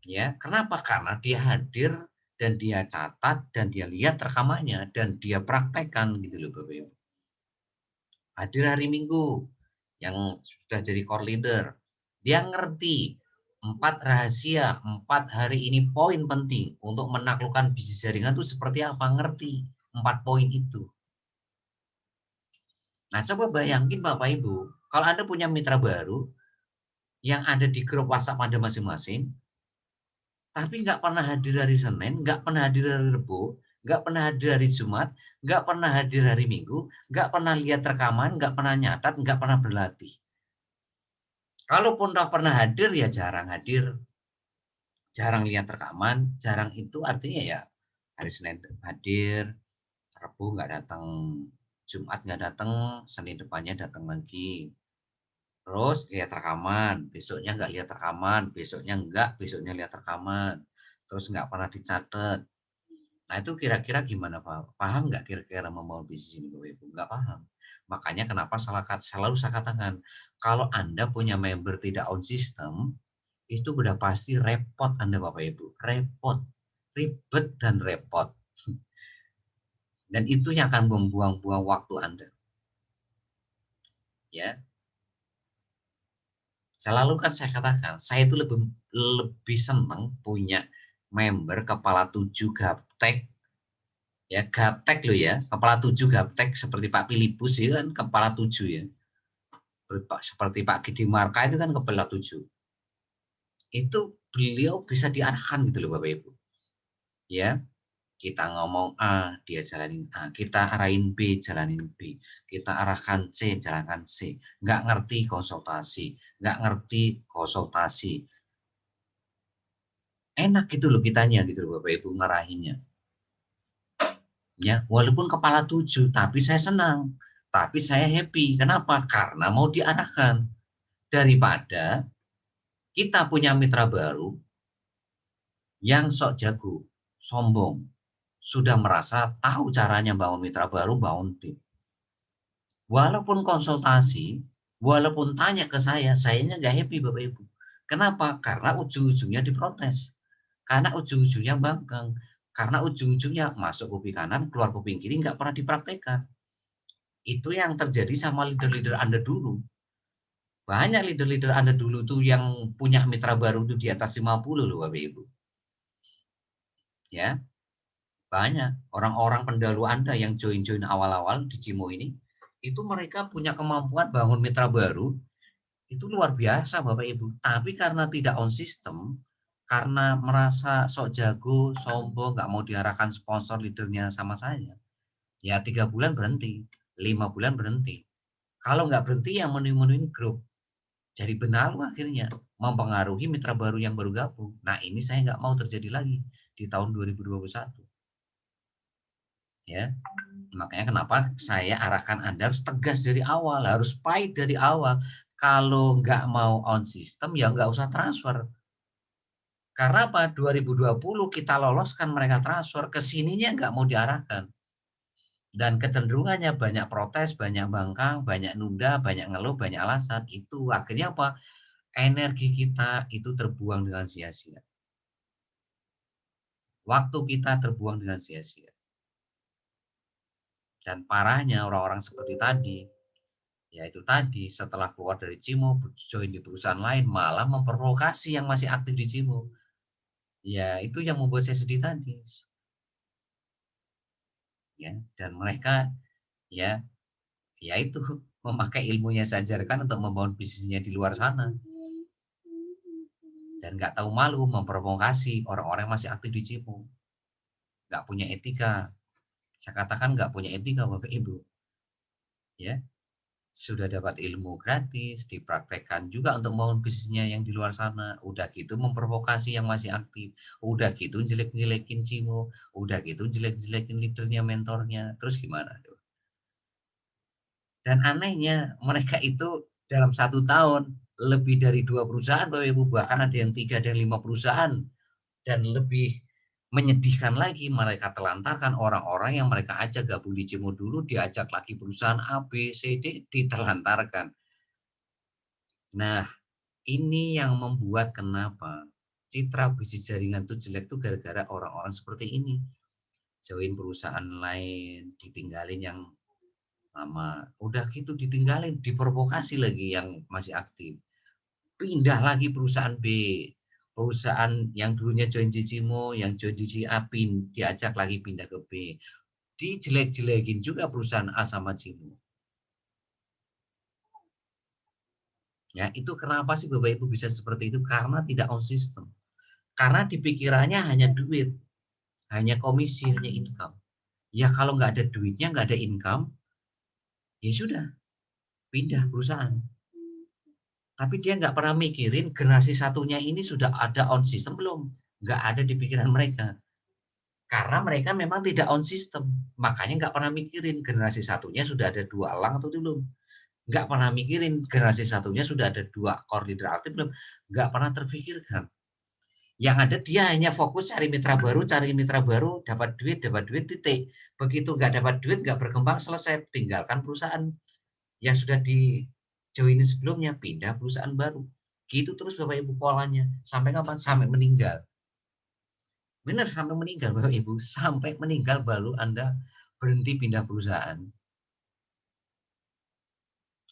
Ya, kenapa? Karena dia hadir dan dia catat dan dia lihat rekamannya dan dia praktekkan gitu loh Bapak Ibu. Hadir hari Minggu yang sudah jadi core leader, dia ngerti 4 rahasia, 4 hari ini poin penting untuk menaklukkan bisnis jaringan itu seperti apa, ngerti 4 poin itu. Nah, coba bayangin Bapak Ibu, kalau Anda punya mitra baru yang ada di grup WhatsApp Anda masing-masing, tapi nggak pernah hadir hari Senin, nggak pernah hadir hari Rabu, nggak pernah hadir hari Jumat, nggak pernah hadir hari Minggu, nggak pernah lihat rekaman, nggak pernah nyatat, nggak pernah berlatih. Kalaupun udah pernah hadir, ya jarang hadir, jarang lihat rekaman, jarang itu artinya ya hari Senin hadir, Rabu nggak datang, Jumat nggak datang, Senin depannya datang lagi. Terus lihat rekaman, besoknya nggak lihat rekaman, besoknya enggak, besoknya lihat rekaman. Terus nggak pernah dicatat. Nah itu kira-kira gimana Pak? Paham nggak kira-kira membangun bisnis ini Bapak Ibu? Nggak paham. Makanya kenapa selalu saya katakan, kalau Anda punya member tidak on system, itu udah pasti repot Anda Bapak Ibu. Repot, ribet dan repot. Dan itu yang akan membuang-buang waktu Anda. Ya, selalu kan saya katakan, saya itu lebih senang punya member kepala 7 gaptek, ya gaptek loh ya, kepala 7 gaptek seperti Pak Filipus itu kan kepala 7 ya, seperti Pak Gidi Marka itu kan kepala 7. Itu beliau bisa diarahkan gitu loh Bapak Ibu. Ya, kita ngomong A, dia jalanin A. Kita arahin B, jalanin B. Kita arahkan C, jalankan C. Nggak ngerti konsultasi. Nggak ngerti konsultasi. Enak gitu loh kitanya gitu loh Bapak Ibu ngarahinnya. Ya, walaupun kepala 7, tapi saya senang. Tapi saya happy. Kenapa? Karena mau diarahkan. Daripada kita punya mitra baru yang sok jago, sombong, sudah merasa tahu caranya bangun mitra baru, bangun tim. Walaupun konsultasi, walaupun tanya ke sayanya nggak happy Bapak Ibu. Kenapa? Karena ujung-ujungnya diprotes. Karena ujung-ujungnya bangkang. Karena ujung-ujungnya masuk kuping kanan, keluar kuping kiri, nggak pernah dipraktekkan. Itu yang terjadi sama leader-leader Anda dulu. Banyak leader-leader Anda dulu tuh yang punya mitra baru tuh di atas 50 loh Bapak Ibu. Ya, banyak orang-orang pendahulu Anda yang join-join awal-awal di Cimo ini, itu mereka punya kemampuan bangun mitra baru, itu luar biasa Bapak Ibu. Tapi karena tidak on system, karena merasa sok jago, sombong, nggak mau diarahkan sponsor leadernya sama saya, ya 3 bulan berhenti, 5 bulan berhenti. Kalau nggak berhenti ya menu-menuin grup. Jadi benalu akhirnya, mempengaruhi mitra baru yang baru gabung. Nah ini saya nggak mau terjadi lagi di tahun 2021. Ya, makanya kenapa saya arahkan Anda harus tegas dari awal, harus pahit dari awal. Kalau nggak mau on system ya nggak usah transfer. Karena apa? 2020 kita loloskan mereka transfer, ke sininya nggak mau diarahkan. Dan kecenderungannya banyak protes, banyak bangkang, banyak nunda, banyak ngeluh, banyak alasan. Itu akhirnya apa? Energi kita itu terbuang dengan sia-sia. Waktu kita terbuang dengan sia-sia. Dan parahnya orang-orang seperti tadi, yaitu tadi setelah keluar dari Cimo, join di perusahaan lain, malah memprovokasi yang masih aktif di Cimo. Ya, itu yang membuat saya sedih tadi. Ya, dan mereka ya ya itu memakai ilmunya saya ajarkan untuk membangun bisnisnya di luar sana. Dan nggak tahu malu memprovokasi orang-orang yang masih aktif di Cimo. Nggak punya etika. Saya katakan nggak punya etika Bapak Ibu. Ya, sudah dapat ilmu gratis, dipraktekkan juga untuk membangun bisnisnya yang di luar sana. Udah gitu memprovokasi yang masih aktif. Udah gitu jelek-jelekin Cimo. Udah gitu jelek-jelekin leadernya, mentornya. Terus gimana? Dan anehnya mereka itu dalam 1 tahun lebih dari 2 perusahaan Bapak Ibu. Bahkan ada yang 3 dan 5 perusahaan. Dan lebih menyedihkan lagi mereka telantarkan orang-orang yang mereka ajak gabung di Cimo dulu, diajak lagi perusahaan A, B, C, D, ditelantarkan. Nah, ini yang membuat kenapa citra bisnis jaringan itu jelek tuh gara-gara orang-orang seperti ini. Join perusahaan lain, ditinggalin yang lama. Udah gitu ditinggalin, diprovokasi lagi yang masih aktif. Pindah lagi perusahaan B. Perusahaan yang dulunya join di Cimo, yang join di A, diajak lagi pindah ke B. Dijelek-jelekin juga perusahaan A sama Cimo. Ya, itu kenapa sih Bapak Ibu bisa seperti itu? Karena tidak on system. Karena di pikirannya hanya duit, hanya komisi, hanya income. Ya kalau nggak ada duitnya, nggak ada income, ya sudah, pindah perusahaan. Tapi dia nggak pernah mikirin generasi satunya ini sudah ada on system belum? Nggak ada di pikiran mereka. Karena mereka memang tidak on system. Makanya nggak pernah mikirin generasi satunya sudah ada 2 elang atau belum. Nggak pernah mikirin generasi satunya sudah ada 2 core leader aktif belum. Nggak pernah terpikirkan. Yang ada dia hanya fokus cari mitra baru, dapat duit, titik. Begitu nggak dapat duit, nggak berkembang, selesai. Tinggalkan perusahaan yang sudah di-joinin sebelumnya, pindah perusahaan baru. Gitu terus Bapak Ibu polanya. Sampai kapan? Sampai meninggal. Benar, sampai meninggal Bapak Ibu. Sampai meninggal baru Anda berhenti pindah perusahaan.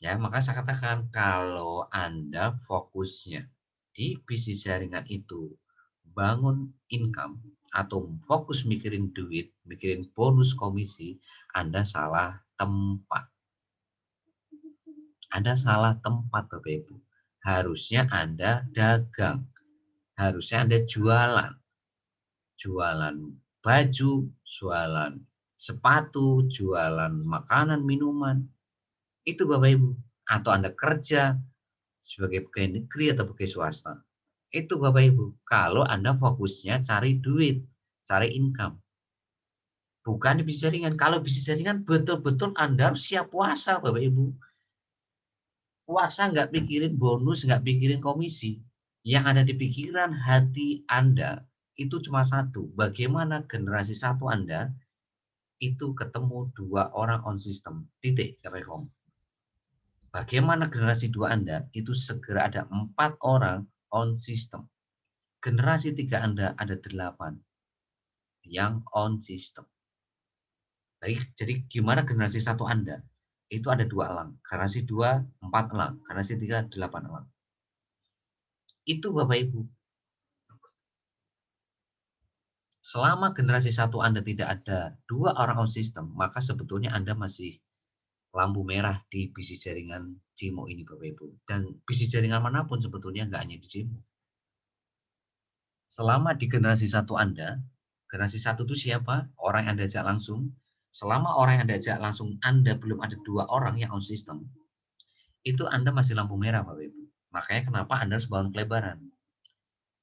Ya, maka saya katakan kalau Anda fokusnya di bisnis jaringan itu bangun income atau fokus mikirin duit, mikirin bonus komisi, Anda salah tempat. Anda salah tempat Bapak Ibu. Harusnya Anda dagang. Harusnya Anda jualan. Jualan baju, jualan sepatu, jualan makanan, minuman. Itu Bapak Ibu. Atau Anda kerja sebagai pegawai negeri atau pegawai swasta. Itu Bapak Ibu. Kalau Anda fokusnya cari duit, cari income. Bukan di bisnis jaringan. Kalau bisnis jaringan betul-betul Anda harus siap puasa Bapak Ibu. Puasa nggak pikirin bonus, nggak pikirin komisi. Yang ada di pikiran hati Anda itu cuma satu. Bagaimana generasi satu Anda itu ketemu 2 orang on system. Titik. Sampai home. Bagaimana generasi 2 Anda itu segera ada 4 orang on system. Generasi 3 Anda ada 8. yang on system. Jadi gimana generasi 1 Anda? Itu ada 2 elang, generasi 2 4 elang, generasi 3 8 elang. Itu Bapak Ibu. Selama generasi 1 Anda tidak ada 2 orang on system, maka sebetulnya Anda masih lampu merah di bisnis jaringan Cimo ini Bapak Ibu. Dan bisnis jaringan manapun sebetulnya nggak hanya di Cimo. Selama di generasi 1 Anda, generasi 1 itu siapa? Orang yang Anda ajak langsung. Selama orang yang Anda ajak langsung Anda belum ada 2 orang yang on system, itu Anda masih lampu merah Bapak Ibu. Makanya kenapa Anda harus bangun pelebaran.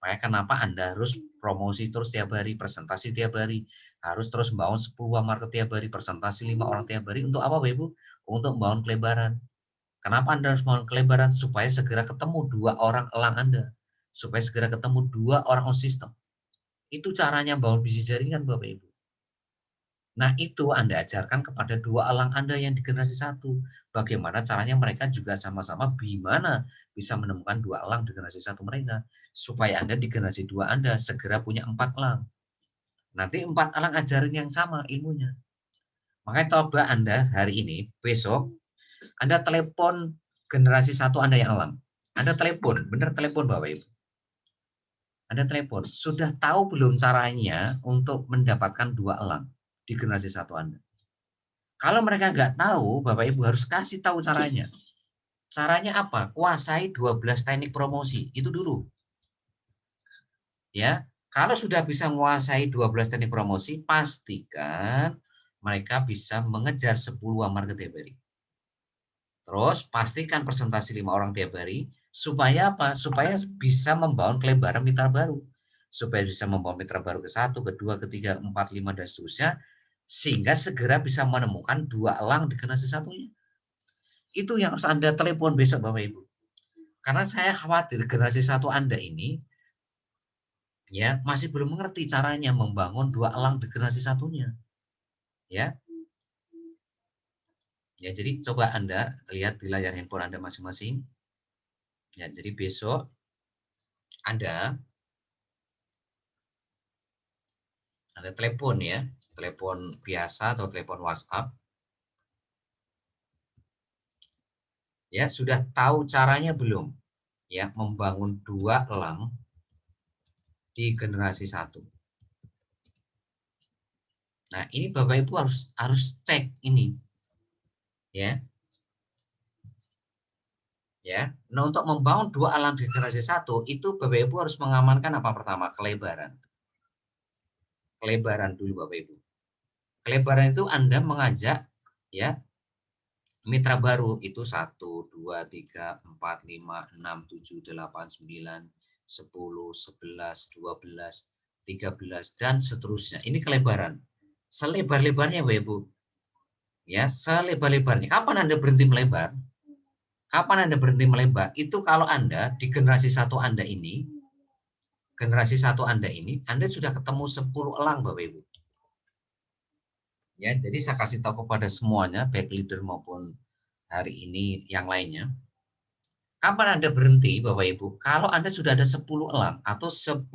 Makanya kenapa Anda harus promosi terus tiap hari, presentasi tiap hari, harus terus membangun 10 market tiap hari, presentasi 5 orang tiap hari. Untuk apa Bapak Ibu? Untuk membangun pelebaran. Kenapa Anda harus membangun pelebaran? Supaya segera ketemu 2 orang elang Anda. Supaya segera ketemu 2 orang on system. Itu caranya bangun bisnis jaringan Bapak Ibu. Nah itu Anda ajarkan kepada 2 elang Anda yang di generasi 1. Bagaimana caranya mereka juga sama-sama gimana bisa menemukan 2 elang di generasi 1 mereka. Supaya Anda di generasi 2 Anda segera punya 4 elang. Nanti 4 elang ajarin yang sama ilmunya. Makanya coba Anda hari ini, besok, Anda telepon generasi 1 Anda yang elang. Anda telepon, bener telepon Bapak Ibu. Anda telepon, sudah tahu belum caranya untuk mendapatkan 2 elang di generasi 1 Anda? Kalau mereka nggak tahu, Bapak Ibu harus kasih tahu caranya. Caranya apa? Kuasai 12 teknik promosi. Itu dulu. Ya, kalau sudah bisa menguasai 12 teknik promosi, pastikan mereka bisa mengejar 10 market tiap hari. Terus pastikan presentasi 5 orang tiap hari. Supaya apa? Supaya bisa membangun kelebaran mitra baru. Supaya bisa membawa mitra baru ke 1, ke 2, ke 3, 4, 5, dan seterusnya. Sehingga segera bisa menemukan 2 elang di generasi 1-nya. Itu yang harus Anda telepon besok Bapak Ibu. Karena saya khawatir generasi 1 Anda ini ya masih belum mengerti caranya membangun 2 elang di generasi 1-nya. Ya. Ya, jadi coba Anda lihat di layar handphone Anda masing-masing. Ya, jadi besok Anda telepon ya, telepon biasa atau telepon WhatsApp. Ya, sudah tahu caranya belum? Ya, membangun 2 elang di generasi 1. Nah, ini Bapak Ibu harus cek ini. Ya. Ya. Nah, untuk membangun 2 elang di generasi 1 itu Bapak Ibu harus mengamankan apa pertama? Kelebaran. Kelebaran dulu Bapak Ibu. Kelebaran itu Anda mengajak ya mitra baru itu 1, 2, 3, 4, 5, 6, 7, 8, 9, 10, 11, 12, 13, dan seterusnya. Ini kelebaran. Selebar-lebarnya Bapak Ibu. Ya, selebar-lebarnya. Kapan Anda berhenti melebar? Kapan Anda berhenti melebar? Itu kalau Anda di generasi 1 Anda ini, Anda sudah ketemu 10 elang Bapak Ibu. Ya, jadi saya kasih tahu kepada semuanya, baik leader maupun hari ini yang lainnya. Kapan Anda berhenti Bapak Ibu? Kalau Anda sudah ada 10 elang atau 10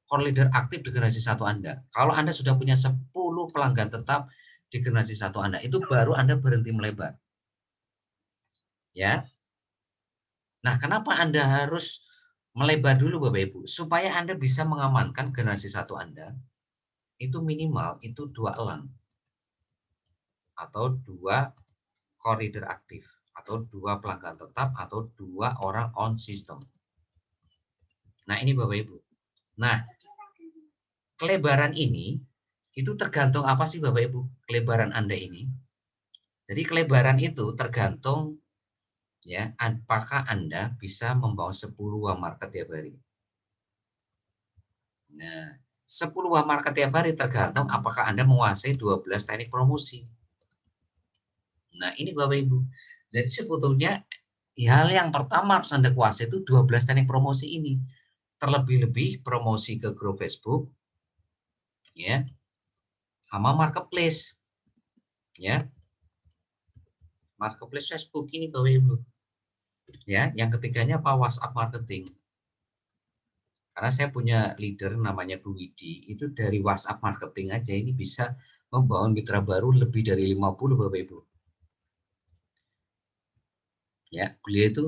core leader aktif di generasi 1 Anda. Kalau Anda sudah punya 10 pelanggan tetap di generasi 1 Anda, itu baru Anda berhenti melebar. Ya. Nah, kenapa Anda harus melebar dulu Bapak Ibu? Supaya Anda bisa mengamankan generasi 1 Anda, itu minimal itu 2 elang. Atau 2 core leader aktif. Atau 2 pelanggan tetap, atau 2 orang on system. Nah, ini Bapak Ibu. Nah, kelebaran ini itu tergantung apa sih Bapak Ibu? Kelebaran Anda ini. Jadi kelebaran itu tergantung ya apakah Anda bisa membawa 10 market tiap hari. Nah, 10 market tiap hari tergantung apakah Anda menguasai 12 teknik promosi. Nah, ini Bapak Ibu. Jadi sebetulnya hal yang pertama harus Anda kuasai itu 12 teknik promosi ini. Terlebih-lebih promosi ke grup Facebook ya. Sama marketplace. Ya. Marketplace Facebook ini Bapak Ibu. Ya, yang ketiganya apa? WhatsApp marketing. Karena saya punya leader namanya Bu Widi, itu dari WhatsApp marketing aja ini bisa membangun mitra baru lebih dari 50 Bapak Ibu. Ya, beliau itu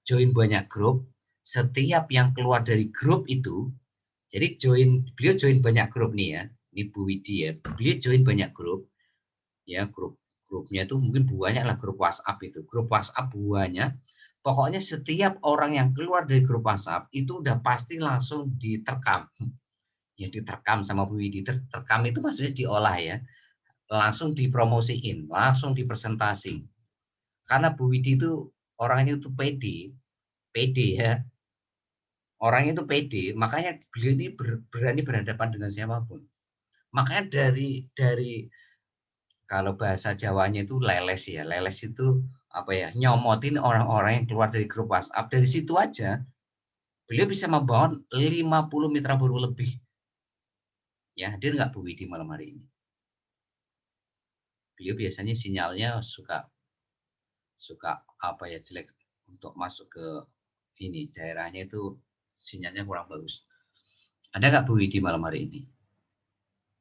join banyak grup, setiap yang keluar dari grup itu, jadi beliau join banyak grup nih ya, ini Bu Widi ya, beliau join banyak grup, ya grupnya itu mungkin banyak lah grup WhatsApp itu, grup WhatsApp banyak, pokoknya setiap orang yang keluar dari grup WhatsApp itu udah pasti langsung diterkam, ya diterkam sama Bu Widi, terkam itu maksudnya diolah ya, langsung dipromosiin, langsung dipresentasi, karena Bu Widi itu orangnya itu pede ya, orangnya itu pede, makanya beliau ini berani berhadapan dengan siapapun. Makanya dari kalau bahasa Jawanya itu leles ya, leles itu apa ya, nyomotin orang-orang yang keluar dari grup WhatsApp, dari situ aja beliau bisa membangun 50 mitra baru lebih. Ya, hadir nggak Bu Widi malam hari ini? Beliau biasanya sinyalnya suka suka apa ya, jelek untuk masuk ke ini daerahnya itu sinyalnya kurang bagus. Ada nggak Bu Widi malam hari ini?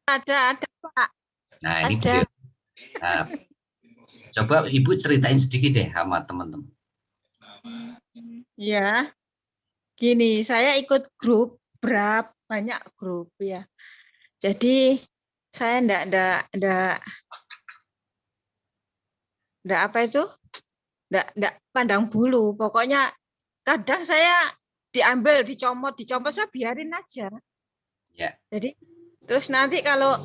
Ada Pak. Nah, ini Ada. beliau. Nah, coba Ibu ceritain sedikit deh sama teman-teman. Ya, gini, saya ikut grup, banyak grup ya. Jadi saya enggak apa itu, enggak pandang bulu. Pokoknya kadang saya diambil, dicomot, saya biarin aja. Ya. Jadi terus nanti kalau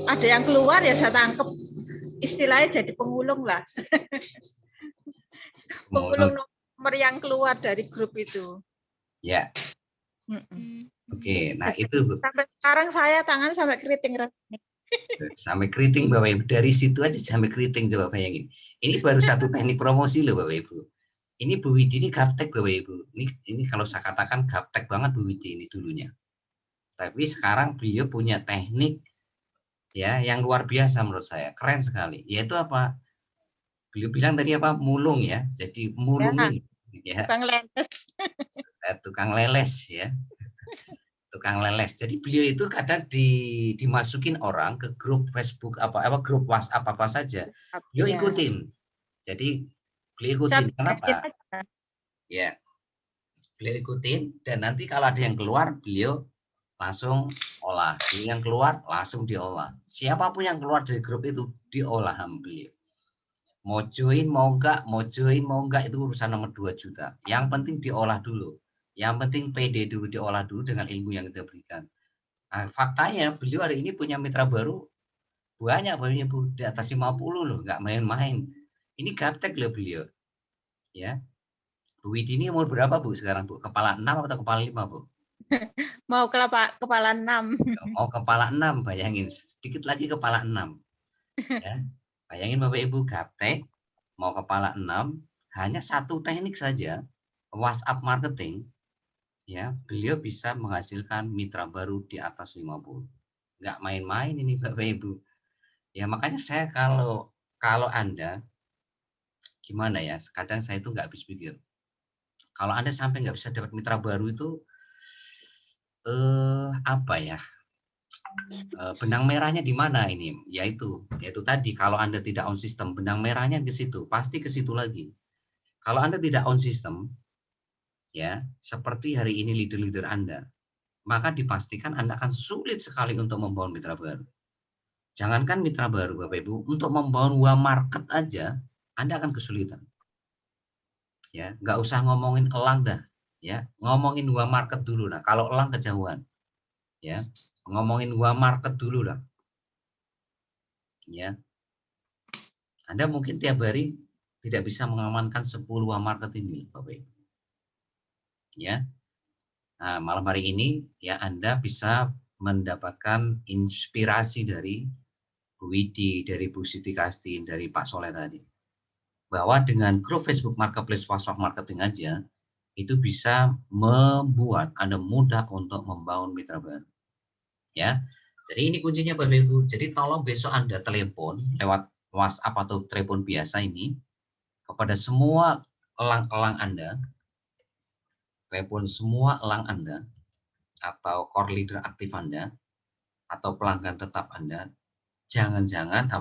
ada yang keluar ya saya tangkep. Istilahnya jadi pengulung lah. Pengulung nomor yang keluar dari grup itu. Ya. Oke, nah itu sampai sekarang saya tangan sampai keriting. Sampai keriting Bapak Ibu, dari situ aja sampai keriting, coba bayangin. Ini baru satu teknik promosi loh Bapak Ibu. Ini Bu Widi ini gaptek Bapak Ibu. Ini kalau saya katakan gaptek banget Bu Widi ini dulunya. Tapi sekarang beliau punya teknik ya yang luar biasa menurut saya, keren sekali. Yaitu apa? Beliau bilang tadi apa? Mulung ya. Jadi mulungin ya. Tukang leles ya. Tukang leles. Jadi beliau itu kadang dimasukin orang ke grup Facebook apa grup WhatsApp apa saja. Beliau ikutin. Jadi beliau ikutin. Kenapa? Ya. Beliau ikutin dan nanti kalau ada yang keluar beliau langsung olah. Beliau yang keluar langsung diolah. Siapapun yang keluar dari grup itu diolah sama beliau. Mau join mau enggak itu urusan nomor 2 juta. Yang penting diolah dulu. Yang penting PD dulu, diolah dulu dengan ilmu yang kita berikan. Nah, faktanya beliau hari ini punya mitra baru banyak Bu, di atas 50 loh, nggak main-main. Ini gaptek loh beliau. Ya. Bu Widi ini umur berapa Bu sekarang Bu? Kepala 6 atau kepala 5 Bu? Mau kepala 6. Mau kepala 6, bayangin. Sedikit lagi kepala 6. Ya. Bayangin Bapak Ibu gaptek, mau kepala 6, hanya satu teknik saja, WhatsApp marketing, ya beliau bisa menghasilkan mitra baru di atas 50. Nggak main-main ini Bapak Ibu. Ya makanya saya kalau Anda gimana ya, kadang saya itu nggak habis pikir. Kalau Anda sampai nggak bisa dapat mitra baru itu apa ya? Benang merahnya di mana ini? Yaitu tadi kalau Anda tidak on system, benang merahnya ke situ, pasti ke situ lagi. Kalau Anda tidak on system, ya seperti hari ini leader-leader Anda, maka dipastikan Anda akan sulit sekali untuk membangun mitra baru. Jangankan mitra baru Bapak Ibu, untuk membangun market aja Anda akan kesulitan. Ya, nggak usah ngomongin elang dah, ya. Ngomongin market dulu lah. Kalau elang kejauhan. Ya. Ngomongin market dulu lah. Ya. Anda mungkin tiap hari tidak bisa mengamankan 10 market ini, Bapak Ibu. Ya. Nah, malam hari ini ya Anda bisa mendapatkan inspirasi dari Bu Widi, dari Bu Siti Kastin, dari Pak Soleh tadi. Bahwa dengan grup Facebook Marketplace WhatsApp Marketing aja, itu bisa membuat Anda mudah untuk membangun mitra baru. Ya. Jadi ini kuncinya Bapak Ibu. Jadi tolong besok Anda telepon lewat WhatsApp atau telepon biasa ini kepada semua elang-elang Anda. Telepon semua elang Anda atau core leader aktif Anda atau pelanggan tetap Anda, jangan-jangan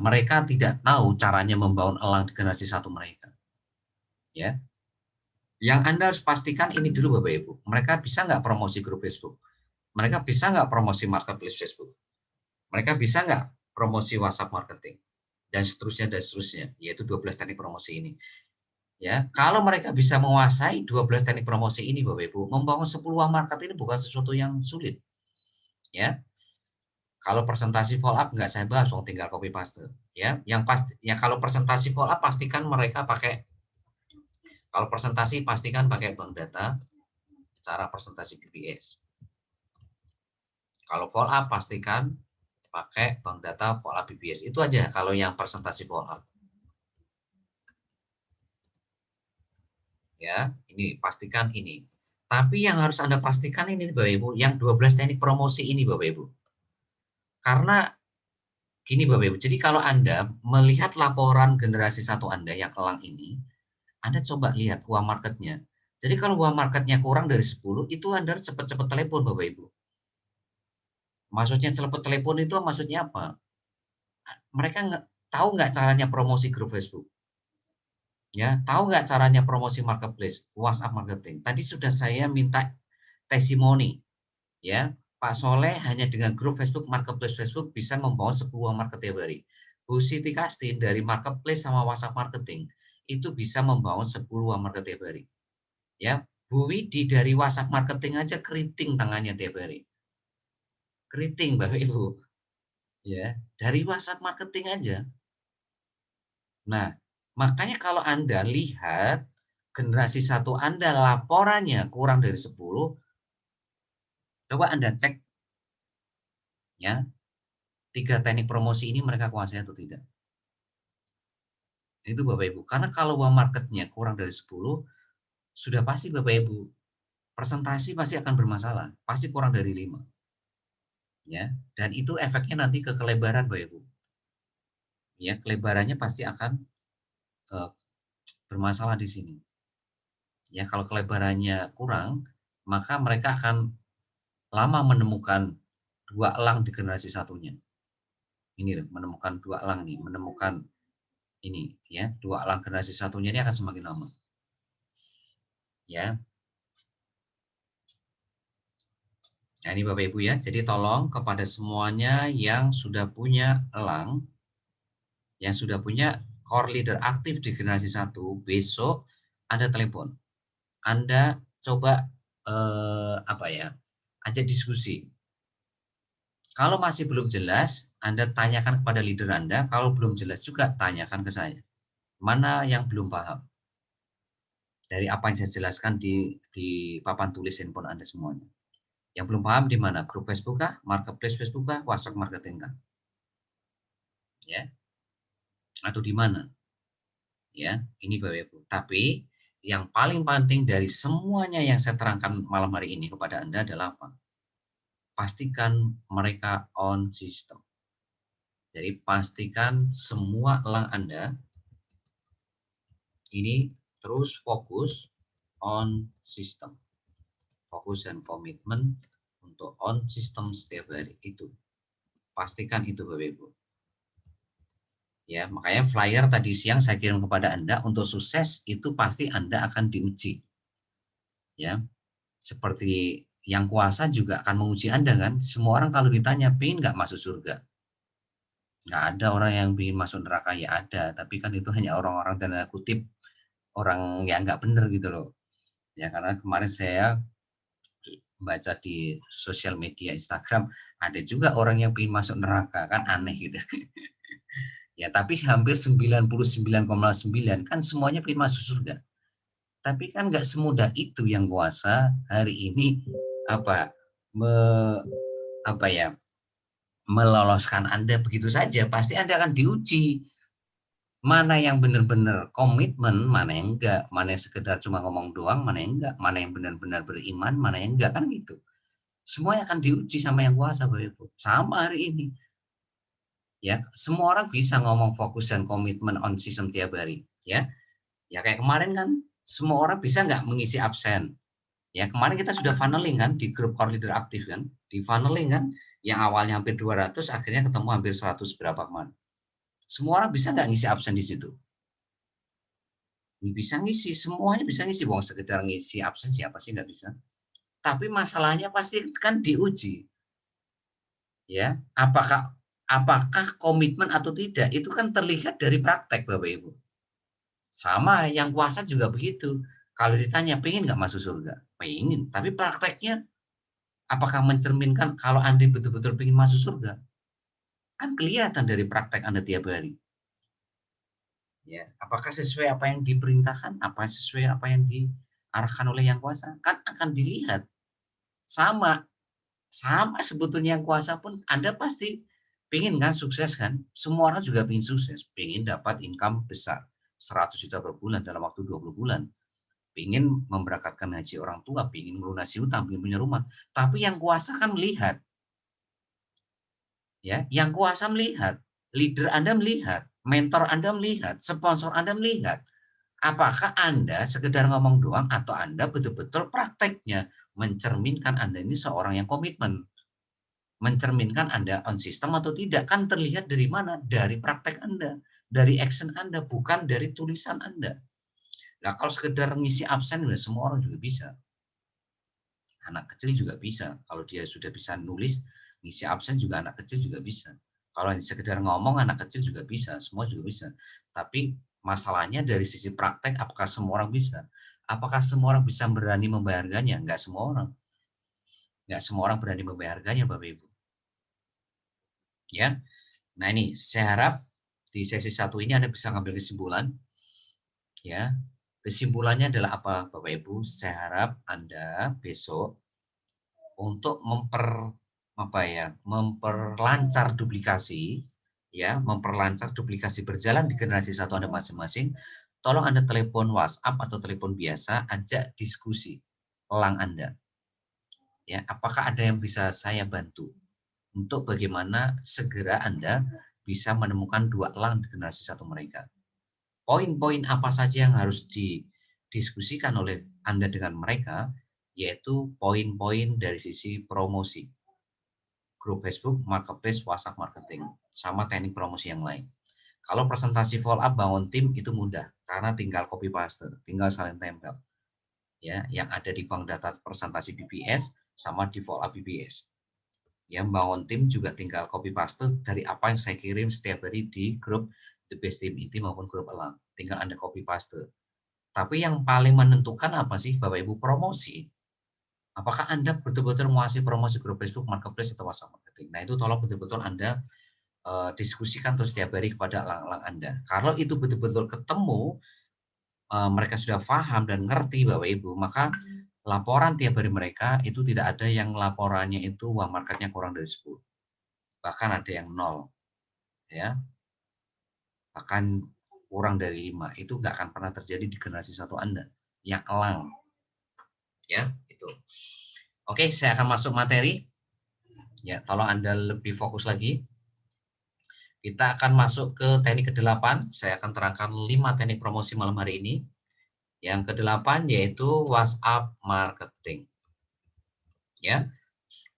mereka tidak tahu caranya membangun elang di generasi 1 mereka. Ya. Yang Anda harus pastikan ini dulu Bapak Ibu, mereka bisa nggak promosi grup Facebook? Mereka bisa nggak promosi marketplace Facebook? Mereka bisa nggak promosi WhatsApp marketing? Dan seterusnya, yaitu 12 teknik promosi ini. Ya, kalau mereka bisa menguasai 12 teknik promosi ini Bapak Ibu, membangun 10 uang market ini bukan sesuatu yang sulit. Ya. Kalau presentasi follow up nggak saya bahas, tinggal copy paste. Ya, yang pasti ya kalau presentasi follow up pastikan mereka pakai bank data, cara presentasi BPS. Kalau follow up pastikan pakai bank data follow up BPS. Itu aja kalau yang presentasi follow up. Ya, ini pastikan ini. Tapi yang harus Anda pastikan ini Bapak Ibu, yang 12 teknik promosi ini Bapak Ibu. Karena gini Bapak Ibu, jadi kalau Anda melihat laporan generasi 1 Anda yang elang ini, Anda coba lihat uang marketnya. Jadi kalau uang marketnya kurang dari 10, itu Anda harus cepat-cepat telepon Bapak Ibu. Maksudnya cepat telepon itu maksudnya apa? Mereka tahu nggak caranya promosi grup Facebook? Ya, tahu nggak caranya promosi marketplace, WhatsApp marketing? Tadi sudah saya minta testimoni, ya. Pak Soleh hanya dengan grup Facebook, marketplace Facebook bisa membawa 10 market tiap hari. Bu Siti Kastin dari marketplace sama WhatsApp marketing itu bisa membangun 10 market tiap hari. Ya, Bu Widi dari WhatsApp marketing aja keriting tangannya tiap hari. Keriting Bapak Ibu. Ya, dari WhatsApp marketing aja. Nah, makanya kalau Anda lihat generasi 1 Anda laporannya kurang dari 10, coba Anda cek ya, 3 teknik promosi ini mereka kuasai atau tidak. Itu Bapak Ibu. Karena kalau marketnya kurang dari 10, sudah pasti Bapak Ibu, presentasi pasti akan bermasalah, pasti kurang dari 5. Ya, dan itu efeknya nanti ke kelebaran Bapak Ibu. Ya, kelebarannya pasti akan bermasalah di sini. Ya, kalau kelebarannya kurang, maka mereka akan lama menemukan 2 elang di generasi 1-nya. Ini menemukan 2 elang nih, menemukan ini ya, 2 elang generasi 1-nya ini akan semakin lama. Ya. Nah, ini Bapak Ibu ya. Jadi tolong kepada semuanya yang sudah punya elang, yang sudah punya core leader aktif di generasi 1, besok Anda telepon. Anda coba ajak diskusi. Kalau masih belum jelas, Anda tanyakan kepada leader Anda. Kalau belum jelas juga, tanyakan ke saya. Mana yang belum paham? Dari apa yang saya jelaskan di papan tulis handphone Anda semuanya. Yang belum paham di mana? Grup Facebook kah? Marketplace Facebook kah? WhatsApp marketing kah? Ya. Atau di mana? Ya, ini Bapak Ibu. Tapi yang paling penting dari semuanya yang saya terangkan malam hari ini kepada Anda adalah apa? Pastikan mereka on system. Jadi pastikan semua elang Anda ini terus fokus on system. Fokus dan komitmen untuk on system setiap hari itu. Pastikan itu Bapak Ibu. Ya, makanya flyer tadi siang saya kirim kepada Anda, untuk sukses itu pasti Anda akan diuji. Ya. Seperti yang kuasa juga akan menguji Anda kan. Semua orang kalau ditanya, "Pengen nggak masuk surga?" Nggak ada orang yang ingin masuk neraka, ya ada, tapi kan itu hanya orang-orang tanda kutip orang yang nggak benar gitu loh. Ya, karena kemarin saya baca di sosial media Instagram, ada juga orang yang ingin masuk neraka, kan aneh gitu. Ya, tapi hampir 99,9 kan semuanya ingin masuk surga. Tapi kan nggak semudah itu yang kuasa hari ini meloloskan Anda begitu saja. Pasti Anda akan diuji. Mana yang benar-benar komitmen, mana yang enggak, mana yang sekedar cuma ngomong doang, mana yang enggak, mana yang benar-benar beriman, mana yang enggak, kan gitu. Semuanya akan diuji sama yang kuasa Bapak Ibu. Sama hari ini. Ya, semua orang bisa ngomong fokus dan komitmen on system tiap hari, ya. Ya kayak kemarin kan semua orang bisa nggak mengisi absen, Ya, kemarin kita sudah funneling kan di grup core leader aktif kan, di funneling kan, yang awalnya hampir 200 akhirnya ketemu hampir 100 berapa kemarin. Semua orang bisa nggak ngisi absen di situ? Bisa ngisi, semuanya bisa ngisi. Wong sekedar ngisi absen siapa sih nggak bisa? Tapi masalahnya pasti kan diuji. Ya, apakah komitmen atau tidak itu kan terlihat dari praktek Bapak Ibu. Sama yang puasa juga begitu. Kalau ditanya pengen nggak masuk surga? Pengen, tapi prakteknya apakah mencerminkan kalau Anda betul-betul ingin masuk surga? Kan kelihatan dari praktek Anda tiap hari. Ya, apakah sesuai apa yang diperintahkan? Apa sesuai apa yang diarahkan oleh Yang Kuasa? Kan akan dilihat. Sama sebetulnya Yang Kuasa pun Anda pasti pengen kan sukses kan? Semua orang juga pengen sukses, pengen dapat income besar, 100 juta per bulan dalam waktu 20 bulan. Pengen memberangkatkan haji orang tua, pengen melunasi hutang, pengen punya rumah. Tapi Yang Kuasa kan melihat, ya, Yang Kuasa melihat, leader Anda melihat, mentor Anda melihat, sponsor Anda melihat. Apakah Anda sekedar ngomong doang atau Anda betul-betul prakteknya mencerminkan Anda ini seorang yang komitmen, mencerminkan Anda on system atau tidak, kan terlihat dari mana? Dari praktek Anda, dari action Anda, bukan dari tulisan Anda. Nah, kalau sekedar ngisi absen, ya semua orang juga bisa. Anak kecil juga bisa. Kalau dia sudah bisa nulis, ngisi absen juga anak kecil juga bisa. Kalau sekedar ngomong, anak kecil juga bisa. Semua juga bisa. Tapi masalahnya dari sisi praktek, apakah semua orang bisa? Apakah semua orang bisa berani membayar harganya? Enggak semua orang. Enggak semua orang berani membayar harganya, Bapak Ibu. Ya. Nah ini, saya harap di sesi 1 ini Anda bisa ngambil kesimpulan. Ya. Kesimpulannya adalah apa, Bapak Ibu? Saya harap Anda besok untuk memperlancar duplikasi, ya, memperlancar duplikasi berjalan di generasi 1 Anda masing-masing, tolong Anda telepon WhatsApp atau telepon biasa, ajak diskusi elang Anda. Ya, apakah ada yang bisa saya bantu untuk bagaimana segera Anda bisa menemukan 2 elang di generasi 1 mereka. Poin-poin apa saja yang harus didiskusikan oleh Anda dengan mereka, yaitu poin-poin dari sisi promosi. Grup Facebook, marketplace, WhatsApp marketing, sama teknik promosi yang lain. Kalau presentasi follow up bangun tim itu mudah, karena tinggal copy paste, tinggal saling tempel. Ya, yang ada di bank data presentasi BBS sama di follow up BBS. Yang bangun tim juga tinggal copy paste dari apa yang saya kirim setiap hari di grup The Best Team IT maupun grup Elang. Tinggal Anda copy paste. Tapi yang paling menentukan apa sih Bapak Ibu? Promosi. Apakah Anda betul-betul menguasai promosi grup Facebook, marketplace, atau WhatsApp marketing? Nah itu tolong betul-betul Anda diskusikan terus setiap hari kepada elang-elang Anda. Kalau itu betul-betul ketemu, mereka sudah paham dan ngerti Bapak Ibu, maka laporan tiap hari mereka itu tidak ada yang laporannya itu uang marketnya kurang dari 10. Bahkan ada yang 0. Ya. Bahkan kurang dari 5. Itu nggak akan pernah terjadi di generasi 1 Anda. Yang elang. Ya, itu. Oke, saya akan masuk materi. Ya, tolong Anda lebih fokus lagi. Kita akan masuk ke teknik ke-8. Saya akan terangkan 5 teknik promosi malam hari ini. Yang ke-8 yaitu WhatsApp marketing. Ya.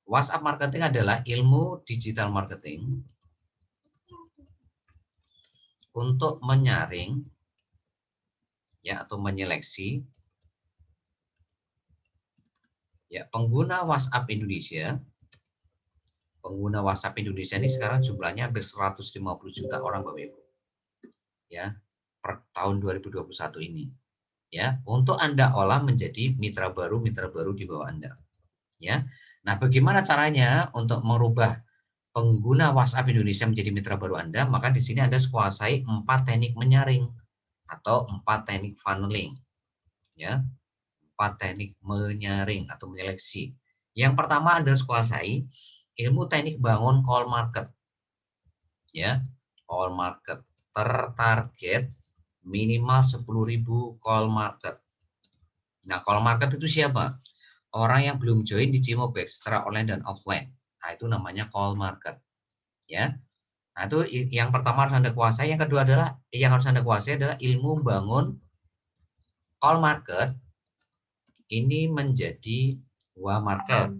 WhatsApp marketing adalah ilmu digital marketing untuk menyaring ya atau menyeleksi ya pengguna WhatsApp Indonesia. Pengguna WhatsApp Indonesia ini sekarang jumlahnya hampir 150 juta orang Bapak Ibu. Ya, per tahun 2021 ini. Ya, untuk Anda olah menjadi mitra baru di bawah Anda. Ya. Nah, bagaimana caranya untuk merubah pengguna WhatsApp Indonesia menjadi mitra baru Anda? Maka di sini Anda kuasai 4 teknik menyaring atau 4 teknik funneling. Ya. 4 teknik menyaring atau menyeleksi. Yang pertama Anda harus kuasai ilmu teknik bangun call market. Ya, call market tertarget minimal 10.000 call market. Nah, call market itu siapa? Orang yang belum join di Cimobex secara online dan offline. Nah, itu namanya call market. Ya. Nah, itu yang pertama harus Anda kuasai. Yang kedua adalah ilmu bangun call market ini menjadi WA market.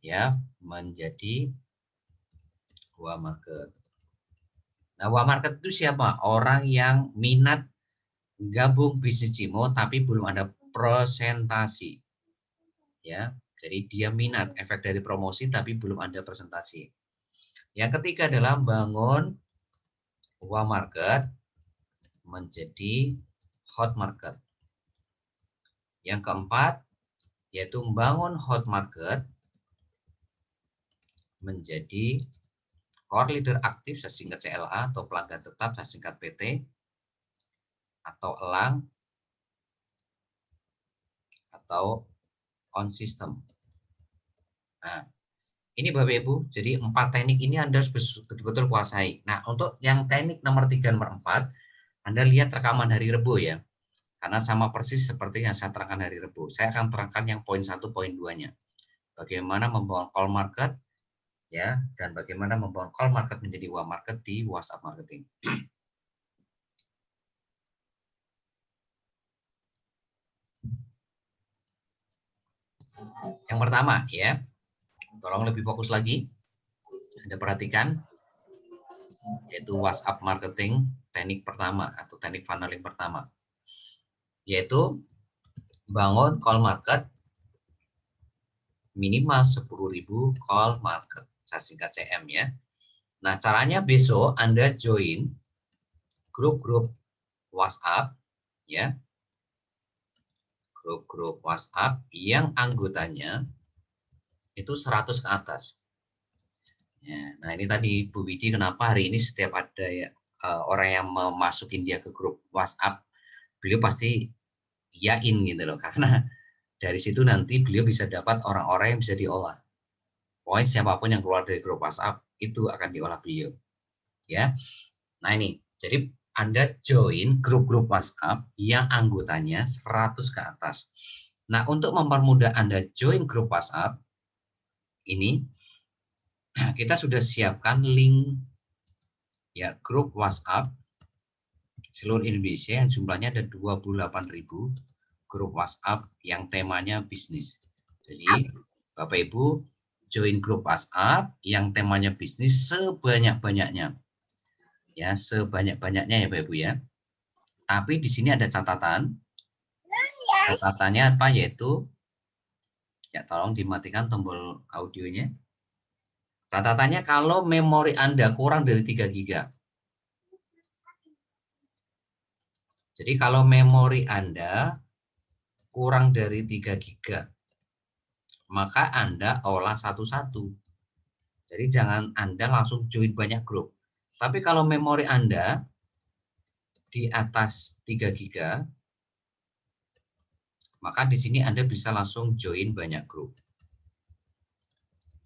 Ya, menjadi WA market. Nah, WA market itu siapa? Orang yang minat gabung bisnis Cimo tapi belum ada presentasi. Ya, jadi dia minat efek dari promosi tapi belum ada presentasi. Yang ketiga adalah bangun WA market menjadi hot market. Yang keempat yaitu membangun hot market menjadi core leader aktif, saya singkat CLA, atau pelanggan tetap, saya singkat PT, atau elang, atau on system. Nah, ini Bapak Ibu, jadi 4 teknik ini Anda harus betul-betul kuasai. Nah, untuk yang teknik nomor 3 dan nomor 4, Anda lihat rekaman hari Rebo ya. Karena sama persis seperti yang saya terangkan hari Rebo. Saya akan terangkan yang poin 1, poin 2-nya. Bagaimana membangun call market, ya, dan bagaimana membangun call market menjadi WA market di WhatsApp marketing. Yang pertama ya, tolong lebih fokus lagi. Anda perhatikan, yaitu WhatsApp marketing teknik pertama atau teknik funneling pertama, yaitu bangun call market minimal 10.000 call market. Saya singkat CM ya. Nah, caranya besok Anda join grup-grup WhatsApp ya. Grup-grup WhatsApp yang anggotanya itu 100 ke atas. Ya, nah ini tadi Bu Widi kenapa hari ini setiap ada ya, orang yang memasukin dia ke grup WhatsApp, beliau pasti yakin gitu loh, karena dari situ nanti beliau bisa dapat orang-orang yang bisa diolah. Pokoknya siapapun yang keluar dari grup WhatsApp itu akan diolah beliau. Ya, nah ini jadi Anda join grup-grup WhatsApp yang anggotanya 100 ke atas. Nah, untuk mempermudah Anda join grup WhatsApp ini, kita sudah siapkan link ya grup WhatsApp seluruh Indonesia yang jumlahnya ada 28.000 grup WhatsApp yang temanya bisnis. Jadi Bapak Ibu join grup WhatsApp yang temanya bisnis sebanyak-banyaknya. Ya, sebanyak-banyaknya ya Bapak Ibu ya. Tapi di sini ada catatan. Catatannya apa, yaitu ya tolong dimatikan tombol audionya. Catatannya kalau memori Anda kurang dari 3 GB. Jadi kalau memori Anda kurang dari 3 GB, maka Anda olah satu-satu. Jadi jangan Anda langsung join banyak grup. Tapi kalau memori Anda di atas 3 GB, maka di sini Anda bisa langsung join banyak grup.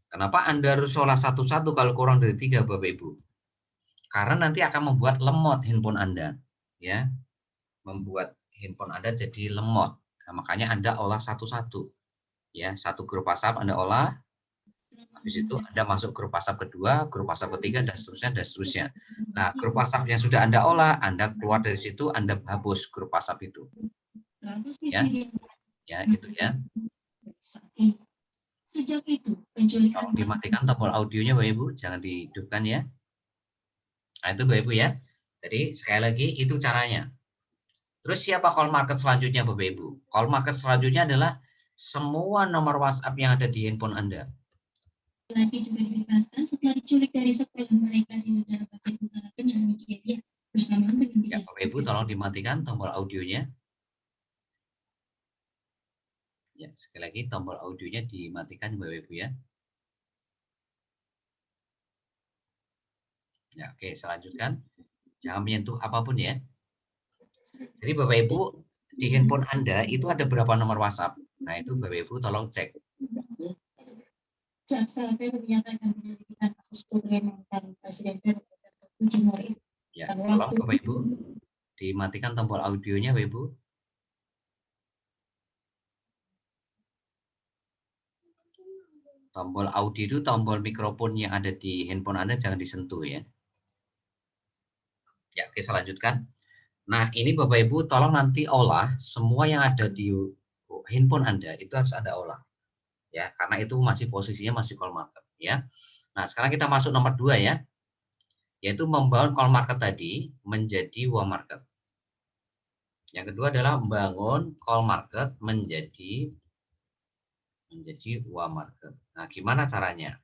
Kenapa Anda harus olah satu-satu kalau kurang dari 3 Bapak Ibu? Karena nanti akan membuat lemot handphone Anda. Ya, membuat handphone Anda jadi lemot. Nah, makanya Anda olah satu-satu. Ya, satu grup WhatsApp Anda olah, habis itu Anda masuk grup WhatsApp kedua, grup WhatsApp ketiga, dan seterusnya, dan seterusnya. Nah, grup WhatsApp yang sudah Anda olah, Anda keluar dari situ, Anda hapus grup WhatsApp itu. Ya, ya itu ya. Tolong dimatikan tombol audionya Bapak Ibu, jangan dihidupkan ya. Nah, itu Bapak Ibu ya. Jadi sekali lagi itu caranya. Terus siapa call market selanjutnya Bapak Ibu? Call market selanjutnya adalah semua nomor WhatsApp yang ada di handphone Anda. Nanti juga dibebaskan setelah diculik dari sekolah mereka di negara bagian utara Kenyang Nigeria bersamaan dengan Ya, Bapak Ibu tolong dimatikan tombol audionya. Ya, sekali lagi tombol audionya dimatikan Bapak Ibu ya. Ya, oke, saya lanjutkan. Jangan menyentuh apapun ya. Jadi Bapak Ibu di handphone Anda itu ada berapa nomor WhatsApp? Nah, itu Bapak Ibu tolong cek. Jaksa PU menyatakan penyelidikan kasus putri mantan Presiden PU Fujimori. Ya, tolong Bapak Ibu dimatikan tombol audionya Bapak Ibu. Tombol audio itu tombol mikrofon yang ada di handphone Anda jangan disentuh ya. Ya, oke, saya lanjutkan. Nah, ini Bapak Ibu tolong nanti olah semua yang ada di handphone Anda itu harus Anda olah. Ya, karena itu masih posisinya masih call market ya. Nah, sekarang kita masuk nomor 2 ya. Yaitu membangun call market tadi menjadi warm market. Yang kedua adalah membangun call market menjadi warm market. Nah, gimana caranya?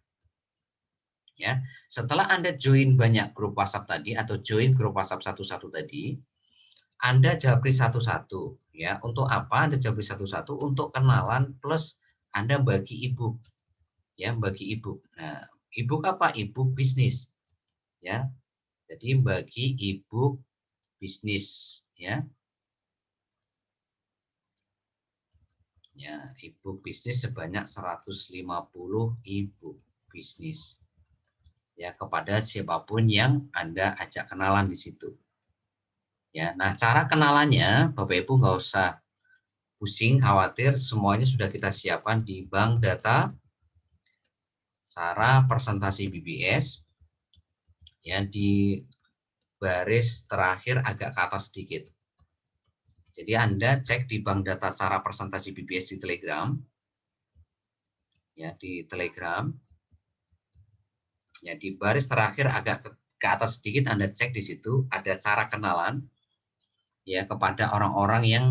Ya, setelah Anda join banyak grup WhatsApp tadi atau join grup WhatsApp satu-satu tadi, Anda japri satu-satu ya. Untuk apa Anda japri satu-satu? Untuk kenalan plus Anda bagi ebook. Ya, bagi ebook. Nah, ebook apa? Ebook bisnis. Ya. Jadi bagi ebook bisnis ya. Ya, ebook bisnis sebanyak 150 ebook bisnis. Ya, kepada siapapun yang Anda ajak kenalan di situ. Ya, nah cara kenalannya Bapak Ibu nggak usah pusing, khawatir, semuanya sudah kita siapkan di bank data cara presentasi BBS. Ya, di baris terakhir agak ke atas sedikit. Jadi Anda cek di bank data cara presentasi BBS di Telegram. Ya, di Telegram. Ya, di baris terakhir agak ke atas sedikit Anda cek di situ ada cara kenalan ya kepada orang-orang yang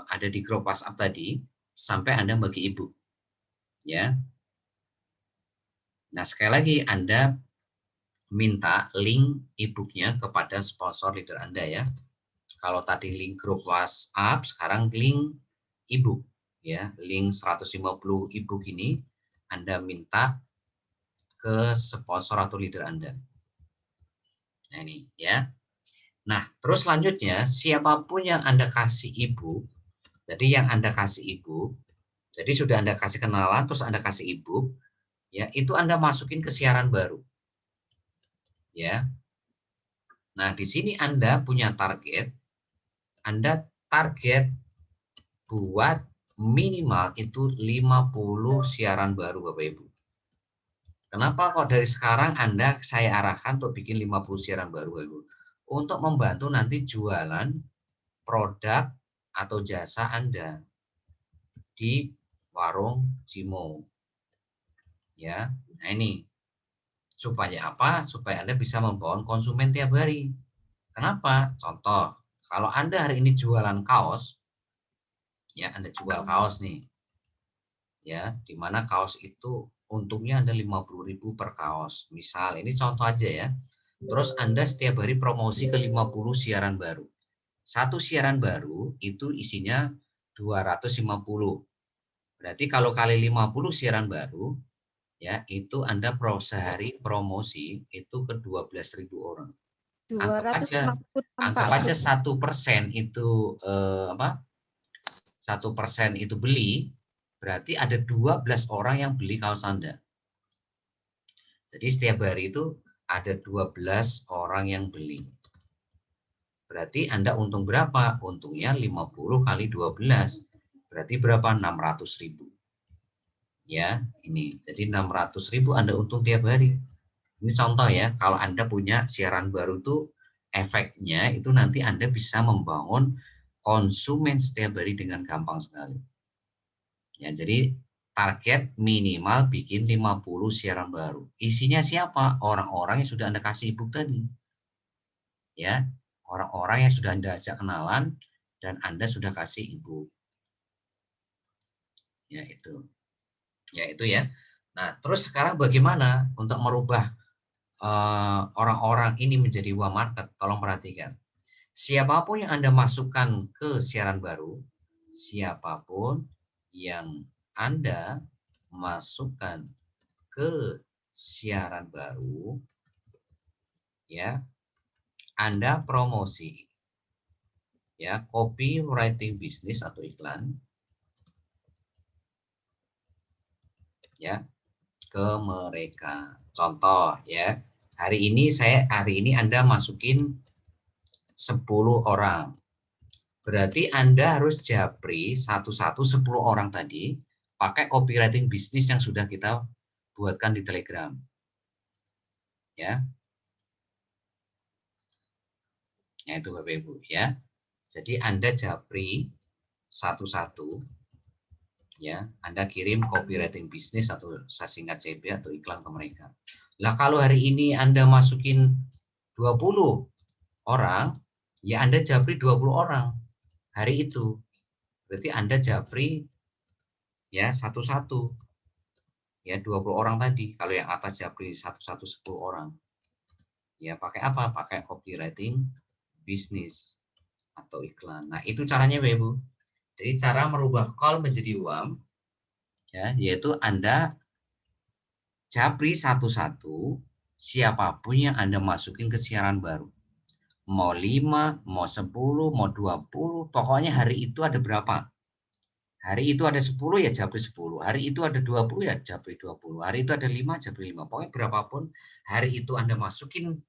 ada di grup WhatsApp tadi sampai Anda bagi ebook. Ya. Nah, sekali lagi Anda minta link ebooknya kepada sponsor leader Anda ya. Kalau tadi link grup WhatsApp, sekarang link ebook ya, link 150 ebook ini Anda minta ke sponsor atau leader Anda. Nah, ini ya. Nah, terus selanjutnya siapapun yang Anda kasih ebook, jadi yang Anda kasih ebook, jadi sudah Anda kasih kenalan terus Anda kasih ebook, ya, itu Anda masukin ke siaran baru. Ya. Nah, di sini Anda punya target. Anda target buat minimal itu 50 siaran baru Bapak Ibu. Kenapa kok dari sekarang saya arahkan untuk bikin 50 siaran baru Bapak Ibu? Untuk membantu nanti jualan produk atau jasa Anda di warung Cimo. Ya. Nah, ini supaya apa? Supaya Anda bisa membawa konsumen tiap hari. Kenapa? Contoh, kalau Anda hari ini jualan kaos, ya Anda jual kaos nih, ya, dimana kaos itu untungnya Anda 50.000 per kaos. Misal, ini contoh aja ya. Terus Anda setiap hari promosi ke 50 siaran baru. Satu siaran baru itu isinya 250. Berarti kalau kali 50 siaran baru, ya itu Anda sehari promosi itu ke 12.000 orang. Anggap aja 1% itu 1% itu beli, berarti ada 12 orang yang beli kaos Anda. Jadi setiap hari itu ada 12 orang yang beli. Berarti Anda untung berapa? Untungnya 50 kali 12. Berarti berapa? 600.000. Ya, ini. Jadi 600.000 Anda untung tiap hari. Ini contoh ya, kalau Anda punya siaran baru itu efeknya itu nanti Anda bisa membangun konsumen setiap hari dengan gampang sekali. Ya, jadi target minimal bikin 50 siaran baru. Isinya siapa? Orang-orang yang sudah Anda kasih ebook tadi. Ya, orang-orang yang sudah Anda ajak kenalan dan Anda sudah kasih ebook. Ya, itu. Ya, itu ya. Nah, terus sekarang bagaimana untuk merubah orang-orang ini menjadi warm market? Tolong perhatikan. Siapapun yang Anda masukkan ke siaran baru, siapapun yang Anda masukkan ke siaran baru, ya, Anda promosi, ya, copywriting bisnis atau iklan, ya, ke mereka. Contoh, ya, hari ini Anda masukin 10 orang. Berarti Anda harus japri satu-satu 10 orang tadi pakai copywriting bisnis yang sudah kita buatkan di Telegram. Ya. Ya, itu Bapak Ibu ya. Jadi Anda japri satu-satu, ya, Anda kirim copywriting bisnis atau singkat CB atau iklan ke mereka. Lah kalau hari ini Anda masukin 20 orang, ya Anda japri 20 orang hari itu. Berarti Anda japri ya satu-satu. Ya 20 orang tadi. Kalau yang atas japri satu-satu 10 orang. Ya pakai apa? Pakai copywriting bisnis atau iklan. Nah, itu caranya Bapak Ibu. Jadi cara merubah call menjadi warm, ya, yaitu Anda japri satu-satu siapapun yang Anda masukin ke siaran baru. Mau 5, mau 10, mau 20, pokoknya hari itu ada berapa. Hari itu ada 10 ya japri 10, hari itu ada 20 ya japri 20, hari itu ada 5 japri 5. Pokoknya berapapun hari itu Anda masukin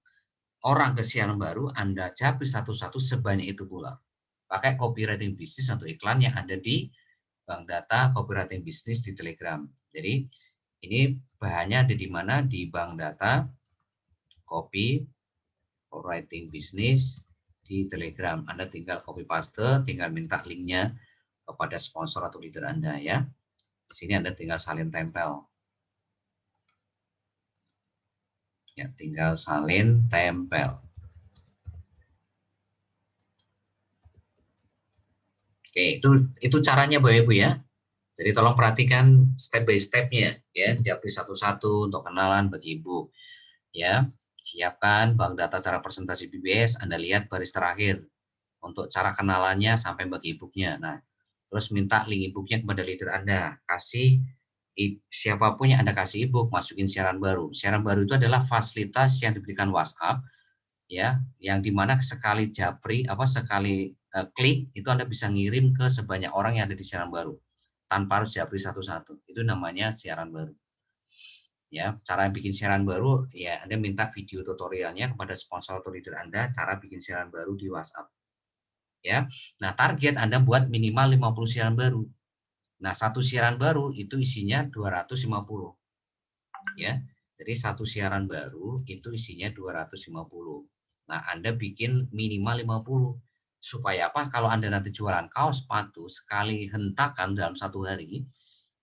orang ke siaran baru, Anda japri satu-satu sebanyak itu pula. Pakai copywriting bisnis atau iklan yang ada di bank data copywriting bisnis di Telegram. Jadi ini bahannya ada di mana? Di bank data copywriting bisnis di Telegram. Anda tinggal copy paste, tinggal minta linknya kepada sponsor atau leader Anda ya. Di sini Anda tinggal salin tempel. Ya, tinggal salin tempel. Oke, itu caranya Bapak Ibu ya. Jadi tolong perhatikan step by step-nya ya, japri satu-satu untuk kenalan bagi Ibu. Ya, siapkan bank data cara presentasi BBS, Anda lihat baris terakhir untuk cara kenalannya sampai bagi e-booknya. Nah, terus minta link e-booknya kepada leader Anda, kasih siapapun yang Anda kasih e-book, masukin siaran baru. Siaran baru itu adalah fasilitas yang diberikan WhatsApp, ya, yang dimana sekali japri, sekali klik itu Anda bisa ngirim ke sebanyak orang yang ada di siaran baru tanpa harus japri satu-satu. Itu namanya siaran baru. Ya, cara bikin siaran baru ya Anda minta video tutorialnya kepada sponsor atau leader Anda cara bikin siaran baru di WhatsApp. Ya. Nah, target Anda buat minimal 50 siaran baru. Nah, satu siaran baru itu isinya 250. Ya. Jadi satu siaran baru itu isinya 250. Nah, Anda bikin minimal 50. Supaya apa? Kalau Anda nanti jualan kaos sepatu sekali hentakan dalam satu hari,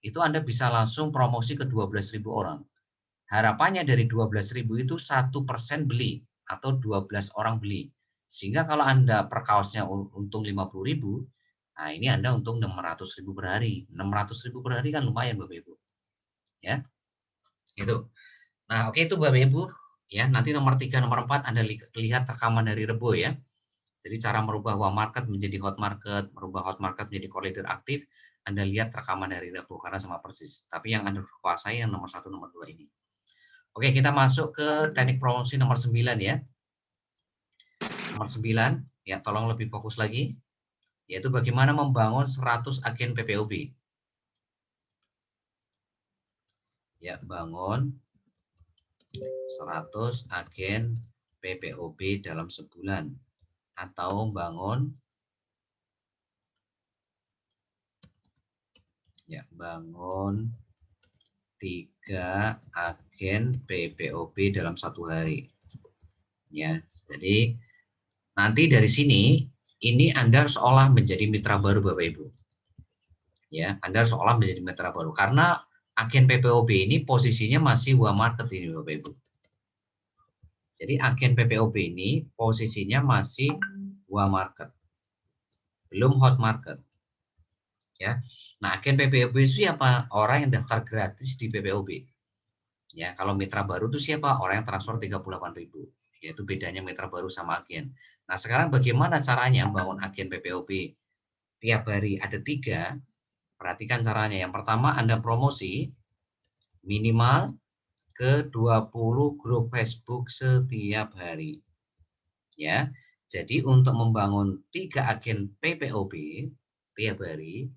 itu Anda bisa langsung promosi ke 12.000 orang. Harapannya dari 12.000 itu 1% beli atau 12 orang beli. Sehingga kalau Anda per kaosnya untung 50.000, nah ini Anda untung 600.000 per hari. 600.000 per hari kan lumayan Bapak Ibu. Ya. Itu. Nah, oke itu Bapak Ibu. Ya, nanti nomor 3, nomor 4 Anda lihat rekaman dari Rebo ya. Jadi cara merubah warm market menjadi hot market, merubah hot market menjadi core leader aktif, Anda lihat rekaman dari Rebo karena sama persis. Tapi yang Anda kuasai yang nomor 1, nomor 2 ini. Oke, kita masuk ke teknik promosi nomor 9 ya. Nomor 9, ya tolong lebih fokus lagi. Yaitu bagaimana membangun 100 agen PPOB. Ya, bangun 100 agen PPOB dalam sebulan. Atau bangun 3 agen PPOB dalam satu hari. Ya, jadi nanti dari sini ini Anda harus olah menjadi mitra baru Bapak Ibu. Ya, Anda harus olah menjadi mitra baru karena agen PPOB ini posisinya masih warm market ini Bapak Ibu. Jadi agen PPOB ini posisinya masih warm market. Belum hot market. Ya. Nah, agen PPOB itu siapa? Orang yang daftar gratis di PPOB. Ya, kalau mitra baru itu siapa? Orang yang transfer 38.000. Yaitu bedanya mitra baru sama agen. Nah, sekarang bagaimana caranya membangun agen PPOB? Tiap hari ada 3. Perhatikan caranya. Yang pertama, Anda promosi minimal ke 20 grup Facebook setiap hari. Ya. Jadi untuk membangun 3 agen PPOB tiap hari,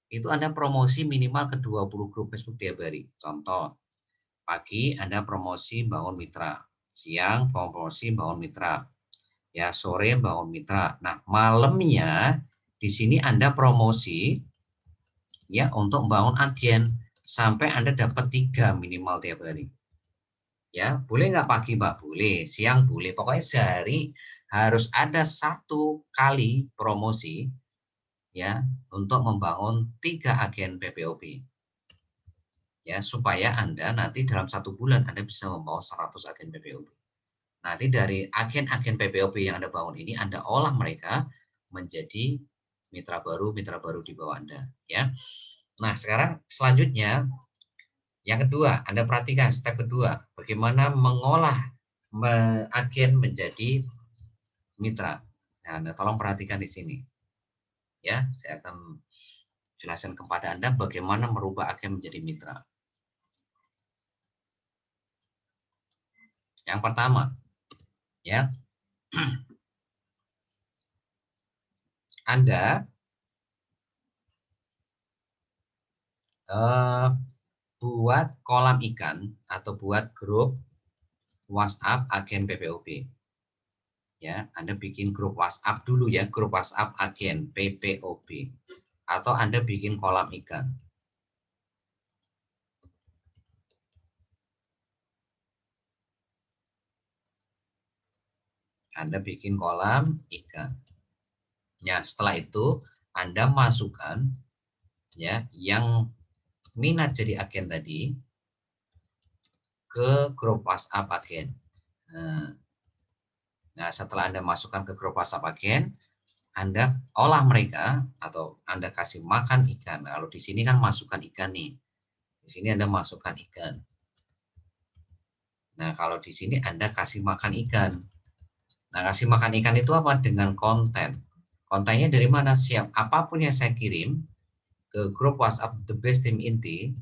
itu Anda promosi minimal ke 20 grup Facebook tiap hari. Contoh, pagi Anda promosi bangun mitra, siang promosi bangun mitra, ya sore bangun mitra. Nah, malamnya di sini Anda promosi ya untuk bangun agen sampai Anda dapat 3 minimal tiap hari. Ya, boleh nggak pagi Mbak? Boleh, siang boleh. Pokoknya sehari harus ada 1 kali promosi ya untuk membangun 3 agen PPOP. Ya, supaya Anda nanti dalam 1 bulan Anda bisa membangun 100 agen PPOP. Nanti dari agen-agen PPOP yang Anda bangun ini Anda olah mereka menjadi mitra baru di bawah Anda, ya. Nah, sekarang selanjutnya yang kedua, Anda perhatikan step kedua, bagaimana mengolah agen menjadi mitra. Nah, Anda tolong perhatikan di sini. Ya, saya akan jelaskan kepada Anda bagaimana merubah agen menjadi mitra. Yang pertama, ya, Anda buat kolam ikan atau buat grup WhatsApp agen PPOP. Ya, Anda bikin grup WhatsApp dulu ya, grup WhatsApp agen PPOP. Atau Anda bikin kolam ikan. Anda bikin kolam ikan. Ya, setelah itu Anda masukkan ya yang minat jadi agen tadi ke grup WhatsApp agen. Nah, setelah Anda masukkan ke grup WhatsApp agen, Anda olah mereka atau Anda kasih makan ikan. Nah, kalau di sini kan masukkan ikan nih. Di sini Anda masukkan ikan. Nah, kalau di sini Anda kasih makan ikan. Nah, kasih makan ikan itu apa? Dengan konten. Kontennya dari mana? Siap. Apapun yang saya kirim ke grup WhatsApp The Best Team Inti,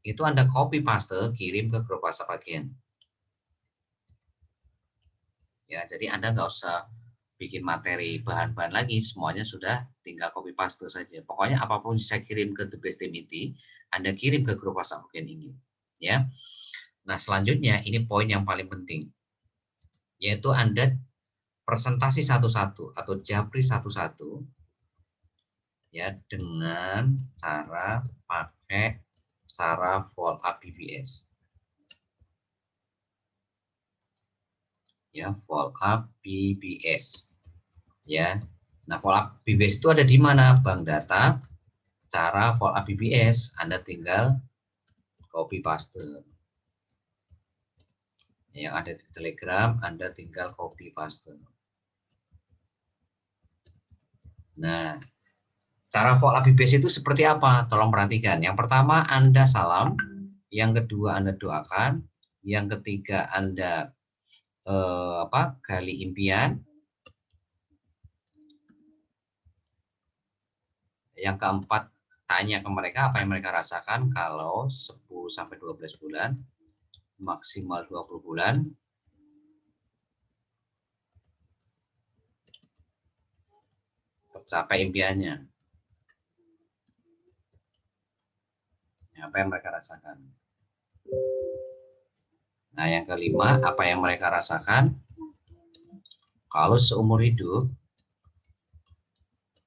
itu Anda copy paste, kirim ke grup WhatsApp agen. Ya, jadi Anda nggak usah bikin materi bahan-bahan lagi, semuanya sudah tinggal copy paste saja. Pokoknya apapun saya kirim ke The Best Team Inti, Anda kirim ke grup WhatsApp agen ini. Ya. Nah, selanjutnya ini poin yang paling penting, yaitu Anda presentasi satu-satu atau japri satu-satu ya dengan cara pakai cara follow up BBS. Ya, follow up BBS. Ya. Nah, follow up BBS itu ada di mana? Bank data, cara follow up BBS, Anda tinggal copy paste. Yang ada di Telegram, Anda tinggal copy paste. Nah, cara follow up BBS itu seperti apa? Tolong perhatikan. Yang pertama, Anda salam. Yang kedua, Anda doakan. Yang ketiga, Anda gali impian. Yang keempat, tanya ke mereka apa yang mereka rasakan kalau 10-12 bulan, maksimal 20 bulan. Tercapai impiannya. Apa yang mereka rasakan. Nah, yang kelima, apa yang mereka rasakan kalau seumur hidup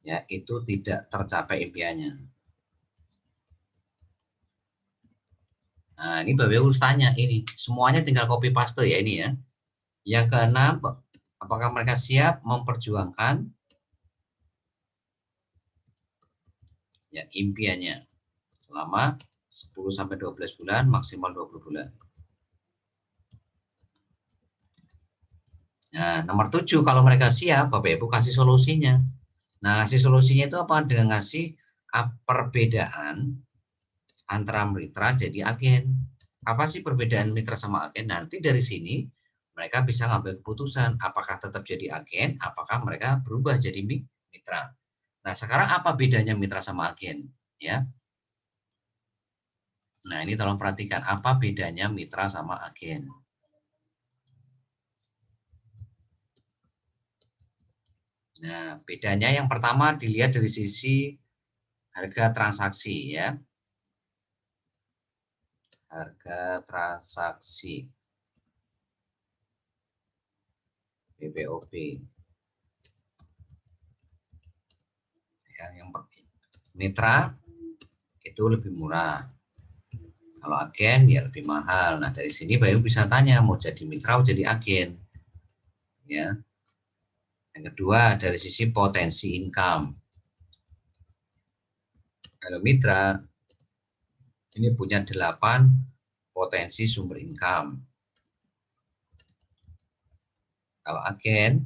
ya itu tidak tercapai impiannya. Nah, ini Bapak Ibu tanya ini, semuanya tinggal copy paste ya ini ya. Yang keenam, apakah mereka siap memperjuangkan ya impiannya selama 10-12 bulan, maksimal 20 bulan. Nah, nomor 7, kalau mereka siap, Bapak Ibu kasih solusinya. Nah, ngasih solusinya itu apa? Dengan ngasih perbedaan antara mitra jadi agen. Apa sih perbedaan mitra sama agen? Nanti dari sini mereka bisa ngambil keputusan apakah tetap jadi agen, apakah mereka berubah jadi mitra. Nah, sekarang apa bedanya mitra sama agen? Ya. Nah, ini tolong perhatikan apa bedanya mitra sama agen. Nah, bedanya yang pertama dilihat dari sisi harga transaksi ya. Harga transaksi PPOP. Ya, yang mitra itu lebih murah. Kalau agen ya lebih mahal. Nah, dari sini Bapak Ibu bisa tanya mau jadi mitra atau jadi agen. Ya. Yang kedua dari sisi potensi income. Kalau mitra ini punya 8 potensi sumber income. Kalau agen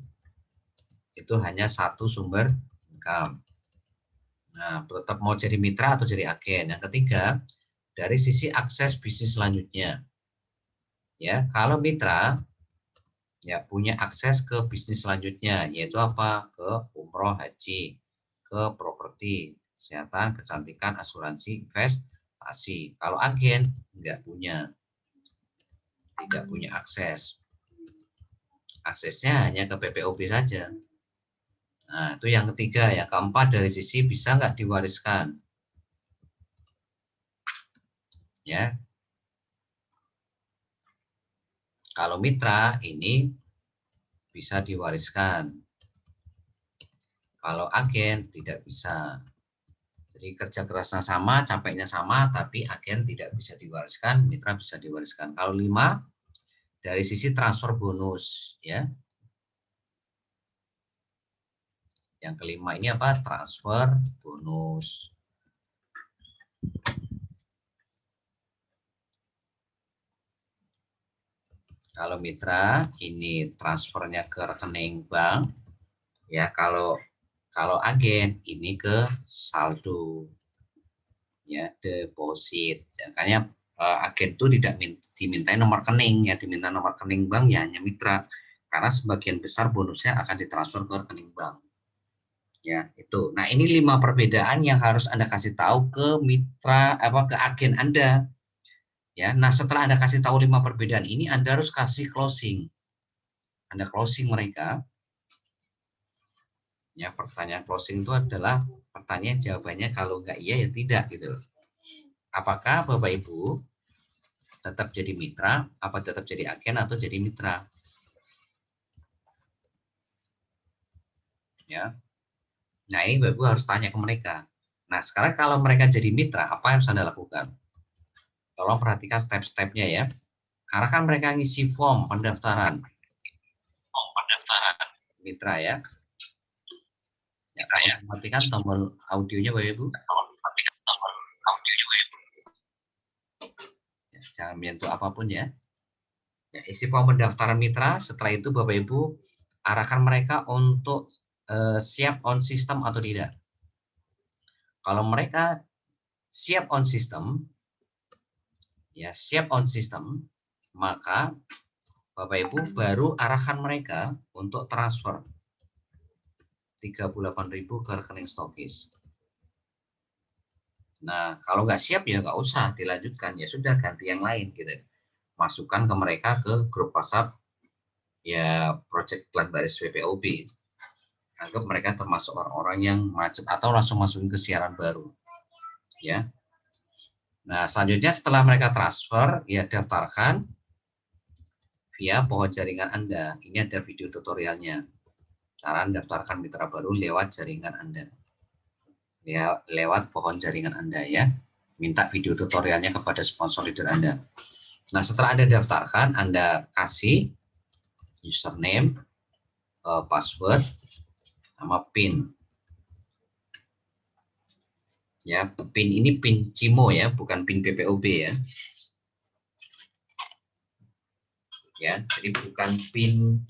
itu hanya 1 sumber income. Nah, tetap mau jadi mitra atau jadi agen. Yang ketiga, dari sisi akses bisnis selanjutnya. Ya, kalau mitra ya punya akses ke bisnis selanjutnya, yaitu apa? Ke umroh, haji, ke properti, kesehatan, kecantikan, asuransi, investasi. Kalau agen nggak punya, tidak punya akses. Aksesnya hanya ke PPOB saja. Nah, itu yang ketiga. Yang keempat, dari sisi bisa nggak diwariskan. Ya, kalau mitra ini bisa diwariskan. Kalau agen tidak bisa. Jadi kerja kerasnya sama, capeknya sama, tapi agen tidak bisa diwariskan, mitra bisa diwariskan. Kalau 5, dari sisi transfer bonus, ya. Yang kelima ini apa? Transfer bonus. Kalau mitra ini transfernya ke rekening bank, ya. Kalau agen ini ke saldo, ya, deposit. Makanya agen itu tidak dimintai nomor rekening, ya, diminta nomor rekening bank ya hanya mitra, karena sebagian besar bonusnya akan ditransfer ke rekening bank. Ya, itu. Nah, ini 5 perbedaan yang harus Anda kasih tahu ke mitra ke agen Anda. Ya, nah setelah Anda kasih tahu 5 perbedaan ini, Anda harus kasih closing. Anda closing mereka. Ya, pertanyaan closing itu adalah pertanyaan jawabannya kalau enggak iya ya tidak gitu. Apakah Bapak Ibu tetap jadi mitra, apa tetap jadi agen atau jadi mitra? Ya. Nah, ini Bapak Ibu harus tanya ke mereka. Nah, sekarang kalau mereka jadi mitra, apa yang harus Anda lakukan? Tolong perhatikan step-stepnya ya. Arahkan mereka ngisi form pendaftaran. Mitra ya. Ya, perhatikan tombol audionya Bapak Ibu. Ya, jangan menyentuh apapun ya. Ya, isi form pendaftaran mitra. Setelah itu Bapak Ibu arahkan mereka untuk siap on system atau tidak. Kalau mereka siap on system, ya siap on system, maka Bapak Ibu baru arahkan mereka untuk transfer 38.000 ke rekening stokis. Nah, kalau nggak siap ya nggak usah dilanjutkan, ya sudah ganti yang lain gitu. Masukkan ke mereka ke grup WhatsApp ya Project Klan Baris PPOB. Anggap mereka termasuk orang-orang yang macet atau langsung masukin ke siaran baru. Ya. Nah, selanjutnya setelah mereka transfer, ya daftarkan via pohon jaringan Anda. Ini ada video tutorialnya. Cara mendaftarkan mitra baru lewat jaringan Anda. Ya, lewat pohon jaringan Anda ya. Minta video tutorialnya kepada sponsor leader Anda. Nah, setelah Anda daftarkan, Anda kasih username, password, sama PIN. Ya, PIN ini PIN CIMO ya, bukan PIN PPOB ya. Ya, jadi bukan PIN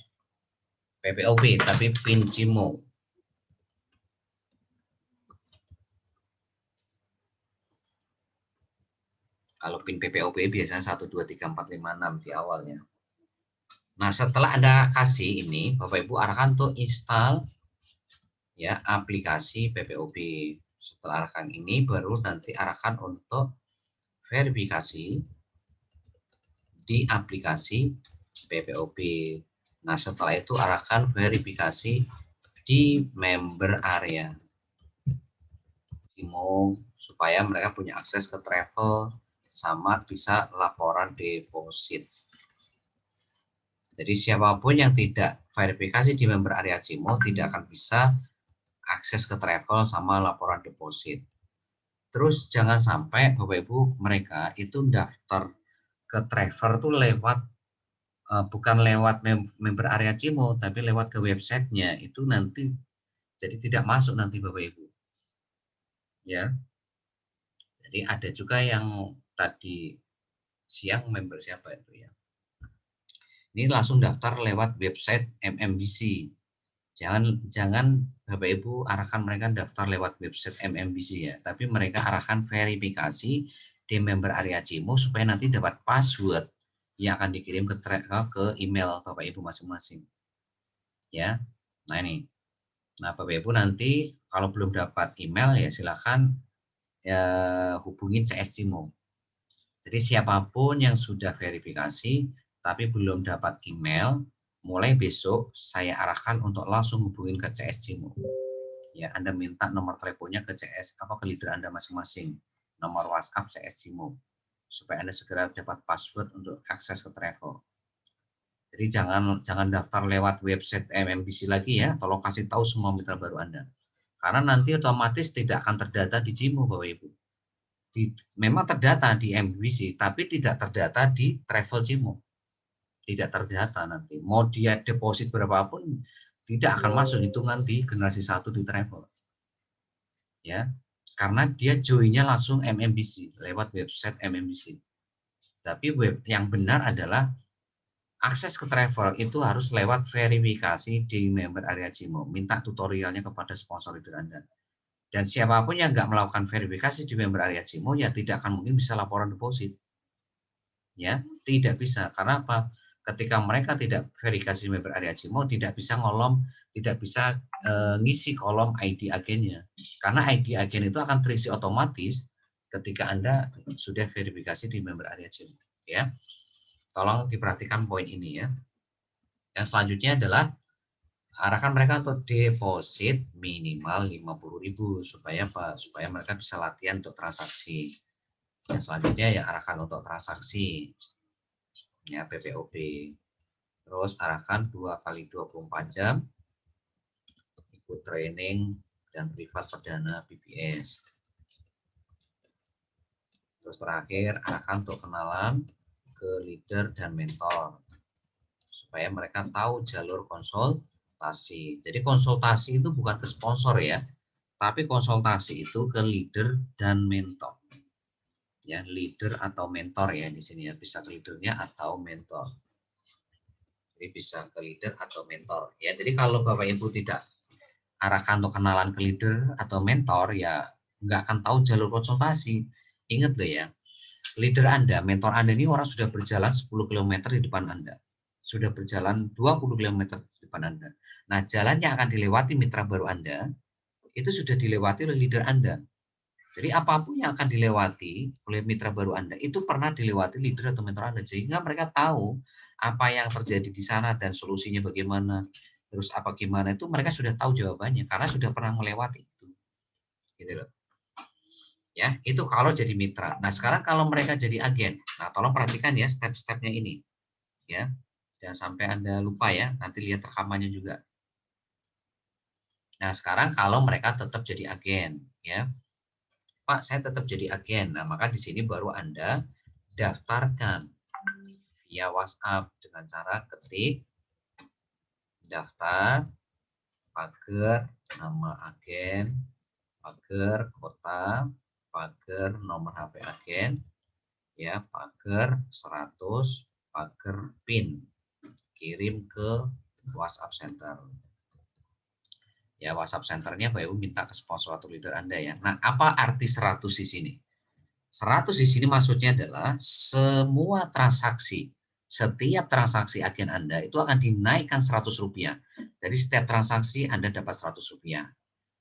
PPOB, tapi PIN CIMO. Kalau PIN PPOB biasanya 1, 2, 3, 4, 5, 6 di awalnya. Nah, setelah Anda kasih ini, Bapak Ibu arahkan untuk install ya aplikasi PPOB. Setelah arahkan ini baru nanti arahkan untuk verifikasi di aplikasi PPOB. Nah, setelah itu arahkan verifikasi di member area. Supaya mereka punya akses ke travel sama bisa laporan deposit. Jadi siapapun yang tidak verifikasi di member area CIMO tidak akan bisa akses ke travel sama laporan deposit. Terus jangan sampai Bapak Ibu mereka itu daftar ke travel tuh lewat bukan lewat member area CIMO tapi lewat ke websitenya, itu nanti jadi tidak masuk nanti Bapak Ibu. Ya. Jadi ada juga yang tadi siang member siapa itu ya. Ini langsung daftar lewat website MMBC. Jangan Bapak Ibu arahkan mereka daftar lewat website MMBC ya, tapi mereka arahkan verifikasi di member area Cimo supaya nanti dapat password yang akan dikirim ke email Bapak Ibu masing-masing. Ya. Nah ini. Nah, Bapak Ibu nanti kalau belum dapat email ya silakan ya hubungin CS Cimo. Jadi siapapun yang sudah verifikasi tapi belum dapat email, mulai besok saya arahkan untuk langsung hubungin ke CS Cimo. Ya, Anda minta nomor teleponnya ke CS ke leader Anda masing-masing, nomor WhatsApp CS Cimo, supaya Anda segera dapat password untuk akses ke travel. Jadi jangan daftar lewat website MMBC lagi ya, tolong kasih tahu semua mitra baru Anda. Karena nanti otomatis tidak akan terdata di Cimo Bapak Ibu. Memang terdata di MBC, tapi tidak terdata di Travel Cimo. Tidak terdata nanti. Mau dia deposit berapapun, tidak akan masuk hitungan di generasi 1 di Travel. Ya, karena dia joinnya langsung MMBC, lewat website MMBC. Tapi yang benar adalah akses ke Travel itu harus lewat verifikasi di member area Cimo. Minta tutorialnya kepada sponsor leader Anda. Dan siapapun yang nggak melakukan verifikasi di member area Cimo ya tidak akan mungkin bisa laporan deposit. Ya, tidak bisa. Karena apa? Ketika mereka tidak verifikasi member area Cimo, tidak bisa ngisi kolom ID agennya. Karena ID agen itu akan terisi otomatis ketika Anda sudah verifikasi di member area Cimo. Ya, tolong diperhatikan poin ini ya. Yang selanjutnya adalah arahkan mereka untuk deposit minimal 50.000 supaya apa? Supaya mereka bisa latihan untuk transaksi. Yang selanjutnya ya arahkan untuk transaksi. Ya PPOP. Terus arahkan 2 kali 24 jam ikut training dan privat perdana BPS. Terus terakhir arahkan untuk kenalan ke leader dan mentor supaya mereka tahu jalur konsultasi. Jadi konsultasi itu bukan ke sponsor ya, tapi konsultasi itu ke leader dan mentor. Ya, leader atau mentor ya di sini ya, bisa ke leadernya atau mentor. Jadi bisa ke leader atau mentor. Ya, jadi kalau Bapak Ibu tidak arahkan untuk kenalan ke leader atau mentor ya nggak akan tahu jalur konsultasi. Ingat loh ya, leader Anda, mentor Anda ini orang sudah berjalan 10 km di depan Anda. Sudah berjalan 20 km di depan Anda. Nah, jalan yang akan dilewati mitra baru Anda, itu sudah dilewati oleh leader Anda. Jadi apapun yang akan dilewati oleh mitra baru Anda, itu pernah dilewati leader atau mentor Anda. Sehingga mereka tahu apa yang terjadi di sana dan solusinya bagaimana. Terus apa gimana itu mereka sudah tahu jawabannya, karena sudah pernah melewati itu. Gitu loh. Ya, itu kalau jadi mitra. Nah, sekarang kalau mereka jadi agen. Nah, tolong perhatikan ya step-stepnya ini. Ya. Jangan sampai Anda lupa ya, nanti lihat rekamannya juga. Nah, sekarang kalau mereka tetap jadi agen, ya. Pak, saya tetap jadi agen. Nah, maka di sini baru Anda daftarkan via WhatsApp dengan cara ketik daftar, pagar, nama agen, pagar kota, pagar nomor HP agen, ya, pagar 100, pagar PIN. Kirim ke WhatsApp Center. Ya, WhatsApp Centernya Bapak Ibu minta ke sponsor atau leader Anda ya. Nah, apa arti 100 di sini? 100 di sini maksudnya adalah semua transaksi, setiap transaksi agen Anda itu akan dinaikkan Rp100. Jadi setiap transaksi Anda dapat Rp100.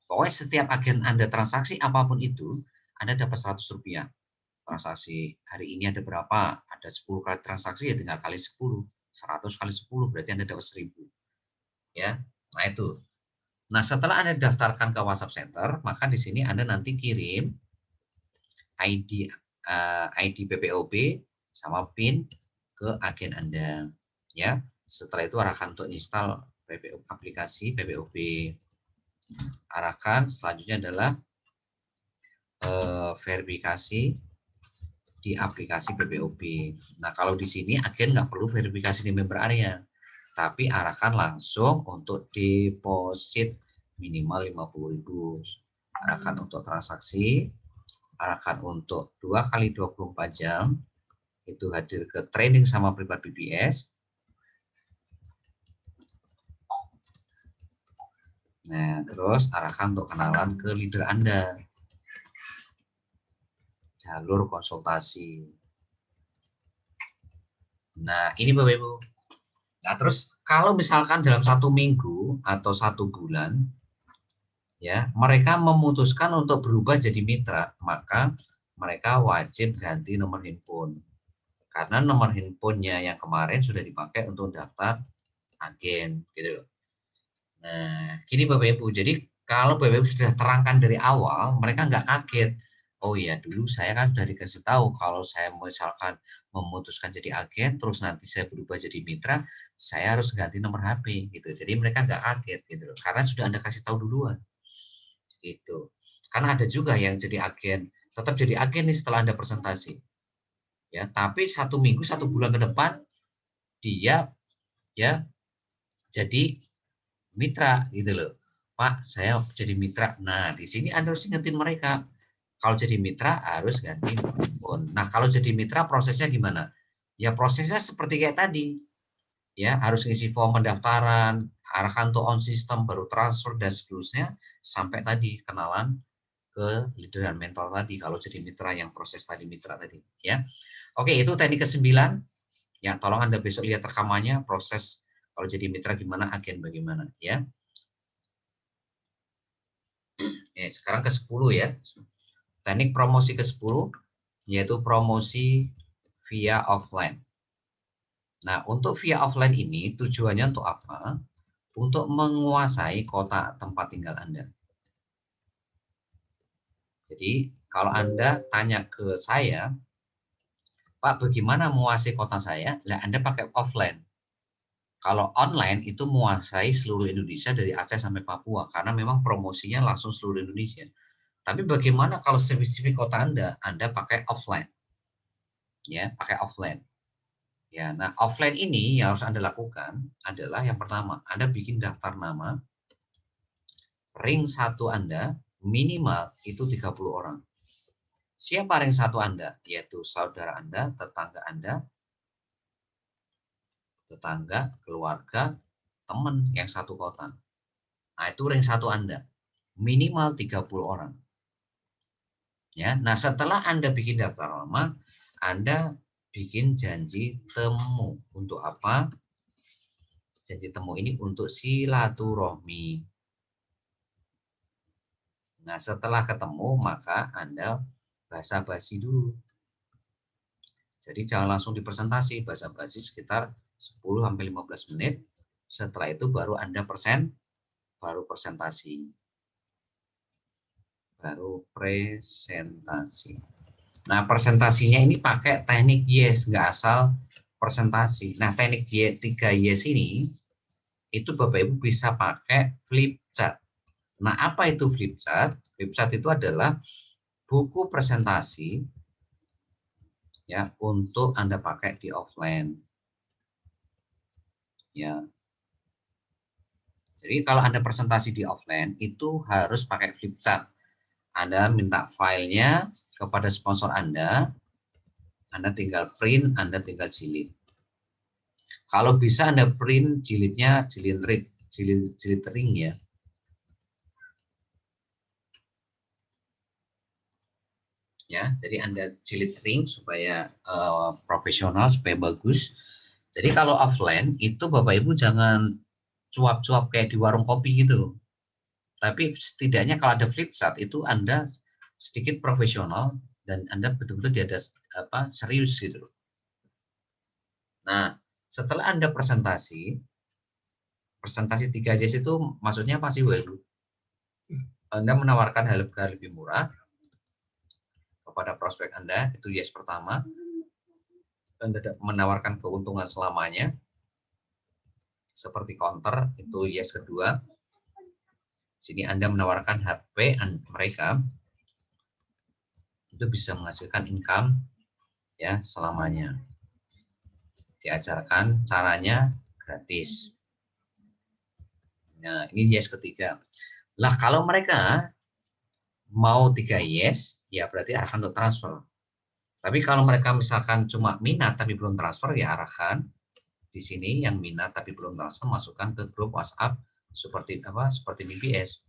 Pokoknya setiap agen Anda transaksi apapun itu, Anda dapat Rp100. Transaksi hari ini ada berapa? Ada 10 kali transaksi ya tinggal kali 10. 100 kali 10 berarti Anda dapat 1.000. Ya. Nah, itu. Nah, setelah Anda daftarkan ke WhatsApp Center, maka di sini Anda nanti kirim ID PPOP sama PIN ke agen Anda. Ya. Setelah itu arahkan untuk install aplikasi PPOP. Arahkan selanjutnya adalah verifikasi di aplikasi PPOP. Nah, kalau di sini agen nggak perlu verifikasi di member area, tapi arahkan langsung untuk deposit minimal 50.000. Arahkan untuk transaksi arahkan untuk 2 kali 24 jam itu hadir ke training sama privat BBS. Nah, terus arahkan untuk kenalan ke leader Anda. Jalur konsultasi. Nah, ini Bapak Ibu. Nah, terus kalau misalkan dalam 1 minggu atau 1 bulan, ya, mereka memutuskan untuk berubah jadi mitra, maka mereka wajib ganti nomor handphone. Karena nomor handphonenya yang kemarin sudah dipakai untuk daftar agen, gitu. Nah, gini Bapak Ibu, jadi kalau Bapak Ibu sudah terangkan dari awal, mereka nggak kaget. Oh iya, dulu saya kan sudah dikasih tahu kalau saya misalkan memutuskan jadi agen, terus nanti saya berubah jadi mitra, saya harus ganti nomor HP gitu. Jadi mereka nggak kaget gitu loh, karena sudah Anda kasih tahu duluan. Gitu. Karena ada juga yang jadi agen, tetap jadi agen nih setelah Anda presentasi. Ya, tapi 1 minggu, 1 bulan ke depan dia ya jadi mitra gitu loh. Pak, saya jadi mitra. Nah, di sini Anda harus ingetin mereka. Kalau jadi mitra harus ganti handphone. Nah, kalau jadi mitra prosesnya gimana? Ya prosesnya seperti kayak tadi. Ya, harus ngisi form pendaftaran, arahkan to on system, baru transfer dan seterusnya sampai tadi kenalan ke leader dan mentor tadi kalau jadi mitra yang proses tadi mitra tadi, ya. Oke, itu teknik ke-9. Ya, tolong Anda besok lihat rekamannya proses kalau jadi mitra gimana, agen bagaimana, ya. Sekarang ke-10 ya. Teknik promosi ke-10 yaitu promosi via offline. Nah, untuk via offline ini tujuannya untuk apa? Untuk menguasai kota tempat tinggal Anda. Jadi, kalau Anda tanya ke saya, Pak, bagaimana menguasai kota saya? Lah, Anda pakai offline. Kalau online itu menguasai seluruh Indonesia dari Aceh sampai Papua karena memang promosinya langsung seluruh Indonesia. Tapi bagaimana kalau spesifik kota Anda pakai offline? Ya, pakai offline. Ya, nah offline ini yang harus Anda lakukan adalah yang pertama, Anda bikin daftar nama, ring 1 Anda minimal itu 30 orang. Siapa ring 1 Anda? Yaitu saudara Anda, tetangga, keluarga, teman yang satu kota. Nah, itu ring 1 Anda. Minimal 30 orang. Ya, nah setelah Anda bikin daftar nama, Anda bikin janji temu. Untuk apa? Janji temu ini untuk silaturahmi. Nah, setelah ketemu maka Anda basa-basi dulu. Jadi jangan langsung dipresentasi, basa-basi sekitar 10-15 menit. Setelah itu baru Anda presentasi. Baru presentasi. Nah, presentasinya ini pakai teknik yes, nggak asal presentasi. Nah, teknik 3 yes ini, itu Bapak Ibu bisa pakai flip chart. Nah, apa itu flip chart? Flip chart itu adalah buku presentasi ya untuk Anda pakai di offline. Ya. Jadi kalau Anda presentasi di offline itu harus pakai flip chart. Anda minta filenya kepada sponsor Anda tinggal print, Anda tinggal jilid. Kalau bisa Anda print jilidnya jilid ring ya. Ya, jadi Anda jilid ring supaya profesional, supaya bagus. Jadi kalau offline itu Bapak Ibu jangan cuap-cuap kayak di warung kopi gitu. Tapi setidaknya kalau ada flip chart itu Anda sedikit profesional dan Anda betul-betul serius gitu. Nah, setelah Anda presentasi 3 Js itu maksudnya apa sih, Bu? Anda menawarkan harga lebih murah kepada prospek Anda, itu yes pertama. Anda menawarkan keuntungan selamanya, seperti counter, itu yes kedua. Sini Anda menawarkan HP mereka, itu bisa menghasilkan income ya selamanya. Diajarkan caranya gratis. Nah, ini yes ketiga. Lah kalau mereka mau 3 yes, ya berarti arahkan untuk transfer. Tapi kalau mereka misalkan cuma minat tapi belum transfer, ya arahkan di sini yang minat tapi belum transfer masukkan ke grup WhatsApp seperti apa? Seperti BBS.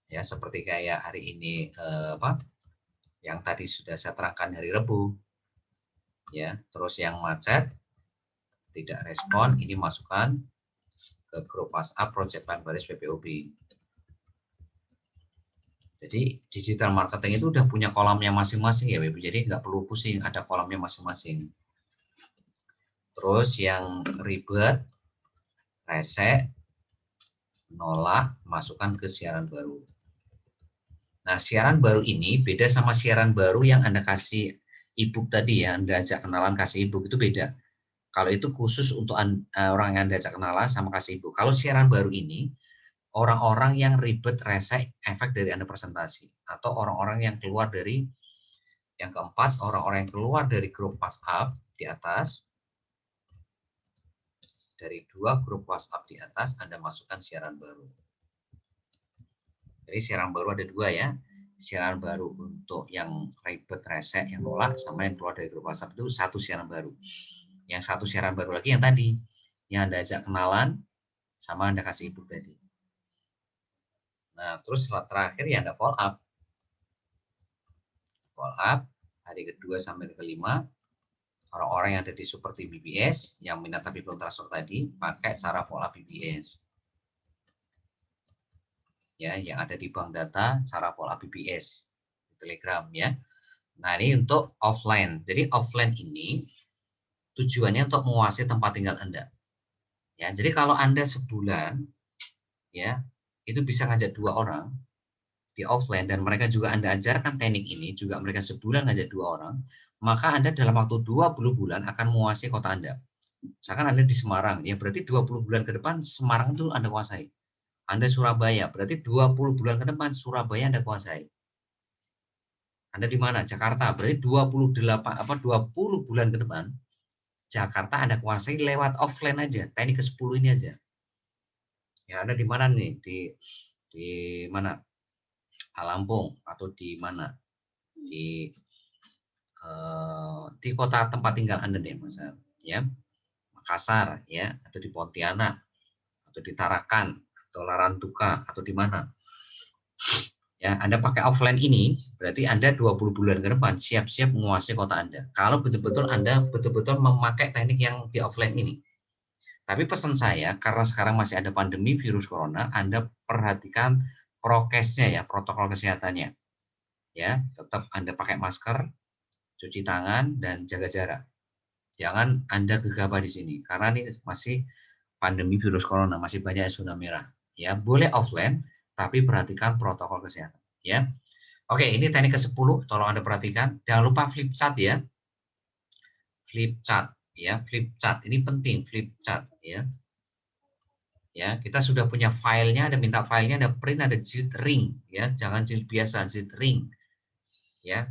Ya, seperti kayak hari ini yang tadi sudah saya terangkan hari Rabu. Ya, terus yang macet tidak respon, ini masukkan ke grup WhatsApp Project Plan Baris PPOB. Jadi digital marketing itu udah punya kolamnya masing-masing ya, Bapak. Jadi nggak perlu pusing, ada kolamnya masing-masing. Terus yang ribet, rese, nolak, masukkan ke siaran baru. Nah, siaran baru ini beda sama siaran baru yang Anda kasih e-book tadi ya, Anda ajak kenalan kasih e-book itu beda. Kalau itu khusus untuk orang yang Anda ajak kenalan sama kasih e-book. Kalau siaran baru ini, orang-orang yang ribet, rese, efek dari Anda presentasi. Atau orang-orang yang keluar dari, yang keempat, orang-orang yang keluar dari grup WhatsApp di atas. Dari 2 grup WhatsApp di atas, Anda masukkan siaran baru. Jadi siaran baru ada 2 ya. Siaran baru untuk yang ribet, rese, yang nolak, sama yang keluar dari grup WhatsApp itu 1 siaran baru. Yang 1 siaran baru lagi yang tadi. Yang Anda ajak kenalan, sama Anda kasih e-book tadi. Nah, terus setelah terakhir ya Anda follow up. Follow up hari kedua sampai kelima. Orang-orang yang ada di seperti BBS yang minat tapi belum transfer tadi pakai cara follow up BBS. Ya, yang ada di bank data cara follow up BBS di Telegram ya. Nah, ini untuk offline. Jadi offline ini tujuannya untuk menguasai tempat tinggal Anda. Ya, jadi kalau Anda sebulan ya, itu bisa ngajak 2 orang di offline dan mereka juga Anda ajarkan teknik ini, juga mereka sebulan ngajak 2 orang, maka Anda dalam waktu 20 bulan akan menguasai kota Anda. Misalkan Anda di Semarang, ya berarti 20 bulan ke depan Semarang itu Anda kuasai. Anda Surabaya, berarti 20 bulan ke depan Surabaya Anda kuasai. Anda di mana? Jakarta, berarti 20 bulan ke depan Jakarta Anda kuasai lewat offline aja, teknik ke-10 ini aja. Ya, Anda di mana nih? Di mana? Lampung atau di mana? Di kota tempat tinggal Anda deh, Mas ya. Makassar ya, atau di Pontianak, atau di Tarakan, atau Larantuka, atau di mana. Ya, Anda pakai offline ini, berarti Anda 20 bulan ke depan siap-siap menguasai kota Anda. Kalau betul-betul Anda betul-betul memakai teknik yang di offline ini. Tapi pesan saya, karena sekarang masih ada pandemi virus corona, Anda perhatikan prokesnya ya, protokol kesehatannya. Ya, tetap Anda pakai masker, cuci tangan, dan jaga jarak. Jangan Anda gegabah di sini, karena ini masih pandemi virus corona, masih banyak zona merah. Ya, boleh offline, tapi perhatikan protokol kesehatan. Ya, oke, ini teknik ke-10, tolong Anda perhatikan. Jangan lupa flip chart ya, flip chart ya, flip chart ini penting, flip chart ya. Ya, kita sudah punya filenya, ada minta filenya, ada print, ada jilid ring ya, jangan jilid biasa, jilid ring ya.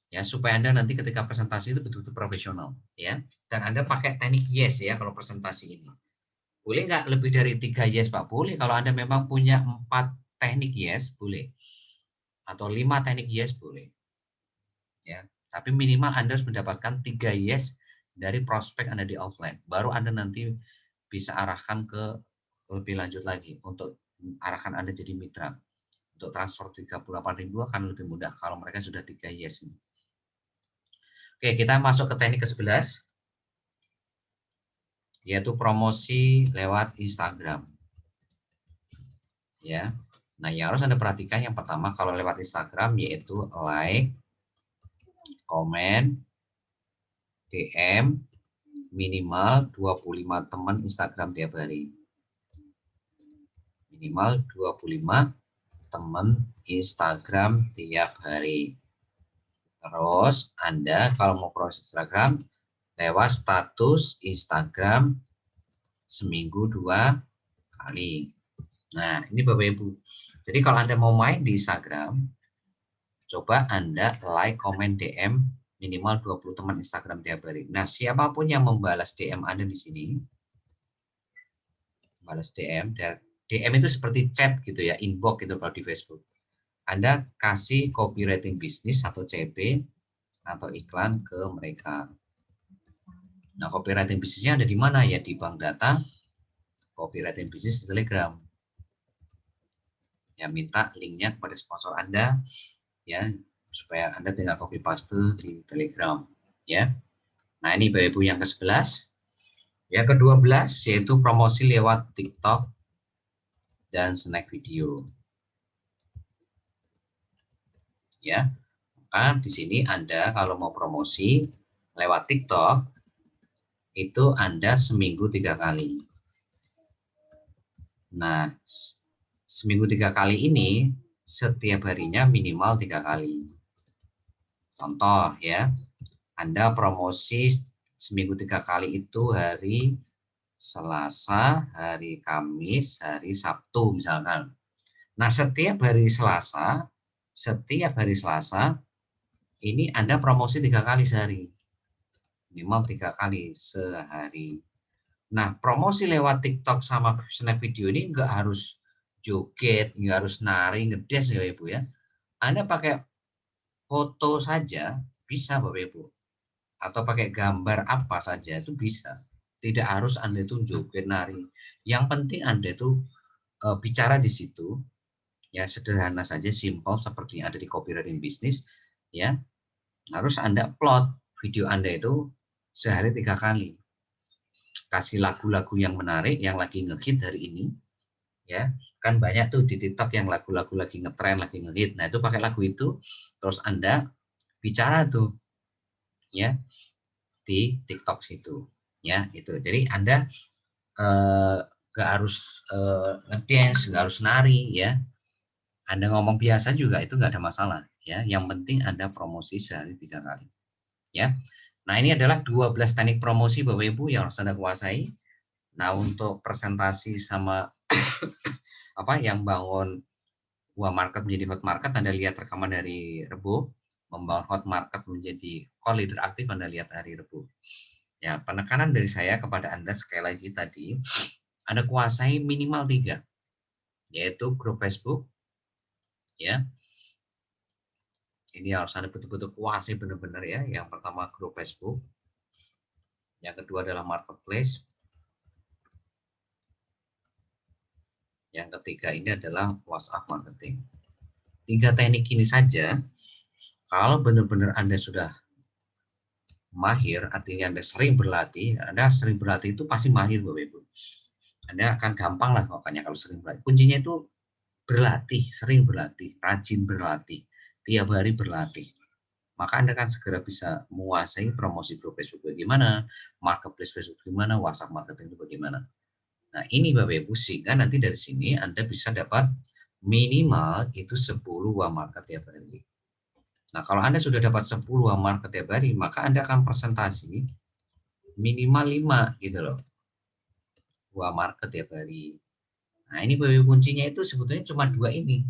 Ya, supaya Anda nanti ketika presentasi itu betul-betul profesional ya. Dan Anda pakai teknik yes ya kalau presentasi ini. Boleh nggak lebih dari 3 yes, Pak? Boleh. Kalau Anda memang punya 4 teknik yes, boleh. Atau 5 teknik yes, boleh. Ya, tapi minimal Anda harus mendapatkan 3 yes dari prospek Anda di offline. Baru Anda nanti bisa arahkan ke lebih lanjut lagi untuk arahkan Anda jadi mitra. Untuk transfer 38.000 akan lebih mudah kalau mereka sudah 3 yes ini. Oke, kita masuk ke teknik ke-11, yaitu promosi lewat Instagram. Ya, nah yang harus Anda perhatikan yang pertama kalau lewat Instagram yaitu like, komen, DM, minimal 25 teman Instagram tiap hari. Minimal 25 teman Instagram tiap hari. Terus Anda kalau mau proses Instagram lewat status Instagram seminggu 2 kali. Nah, ini Bapak Ibu. Jadi kalau Anda mau main di Instagram, coba Anda like, komen, DM minimal 20 teman Instagram tiap hari. Nah, siapapun yang membalas DM Anda di sini, balas DM DM itu seperti chat gitu ya, inbox gitu kalau di Facebook. Anda kasih copywriting bisnis atau CB atau iklan ke mereka. Nah, copywriting bisnisnya ada di mana? Ya di bank data, copywriting bisnis di Telegram. Ya, minta linknya kepada sponsor Anda, ya, supaya Anda tinggal copy paste di Telegram, ya. Nah, ini Bapak Ibu yang ke-11. Yang ke-12 yaitu promosi lewat TikTok dan snack video. Ya, maka di sini Anda kalau mau promosi lewat TikTok itu Anda seminggu 3 kali. Nah, seminggu 3 kali ini setiap harinya minimal 3 kali. Contoh ya, Anda promosi seminggu 3 kali itu hari Selasa, hari Kamis, hari Sabtu misalkan. Nah, setiap hari Selasa ini Anda promosi 3 kali sehari. Minimal 3 kali sehari. Nah, promosi lewat TikTok sama snap video ini nggak harus joget, nggak harus nari, ngedes ya Ibu ya. Anda pakai foto saja bisa Bapak Ibu. Atau pakai gambar apa saja itu bisa. Tidak harus Anda itu joget, nari. Yang penting Anda itu bicara di situ, ya sederhana saja, simple seperti yang ada di copywriting bisnis, ya. Harus Anda upload video Anda itu sehari 3 kali. Kasih lagu-lagu yang menarik, yang lagi ngehit hari ini, ya. Kan banyak tuh di TikTok yang lagu-lagu lagi ngetren, lagi ngehit. Nah, itu pakai lagu itu, terus Anda bicara tuh, ya, di TikTok situ, ya, itu. Jadi Anda nggak harus ngedance, nggak harus nari, ya. Anda ngomong biasa juga itu nggak ada masalah, ya. Yang penting Anda promosi sehari 3 kali, ya. Nah, ini adalah 12 teknik promosi Bapak Ibu yang harus Anda kuasai. Nah, untuk presentasi sama apa yang bangun Wah Market menjadi Hot Market, Anda lihat rekaman dari Rebo. Membangun Hot Market menjadi Call Leader aktif, Anda lihat hari Rebo. Ya, penekanan dari saya kepada Anda sekali lagi tadi, Anda kuasai minimal 3, yaitu grup Facebook, ya. Ini harus Anda betul-betul kuasai benar-benar ya. Yang pertama grup Facebook, yang kedua adalah marketplace, yang ketiga ini adalah WhatsApp marketing. 3 teknik ini saja, kalau benar-benar Anda sudah mahir, artinya Anda sering berlatih itu pasti mahir Bapak Ibu. Anda akan gampang lah pokoknya kalau sering berlatih. Kuncinya itu berlatih, sering berlatih, rajin berlatih, tiap hari berlatih. Maka Anda akan segera bisa menguasai promosi grup Facebook bagaimana, marketplace Facebook bagaimana, WhatsApp marketing itu bagaimana. Nah, ini Bapak Ibu, sehingga nanti dari sini Anda bisa dapat minimal itu 10 uang market tiap hari. Nah, kalau Anda sudah dapat 10 uang market tiap hari, maka Anda akan presentasi minimal 5 gitu loh. Uang market tiap hari. Nah, ini Bapak Ibu, kuncinya itu sebetulnya cuma 2 ini.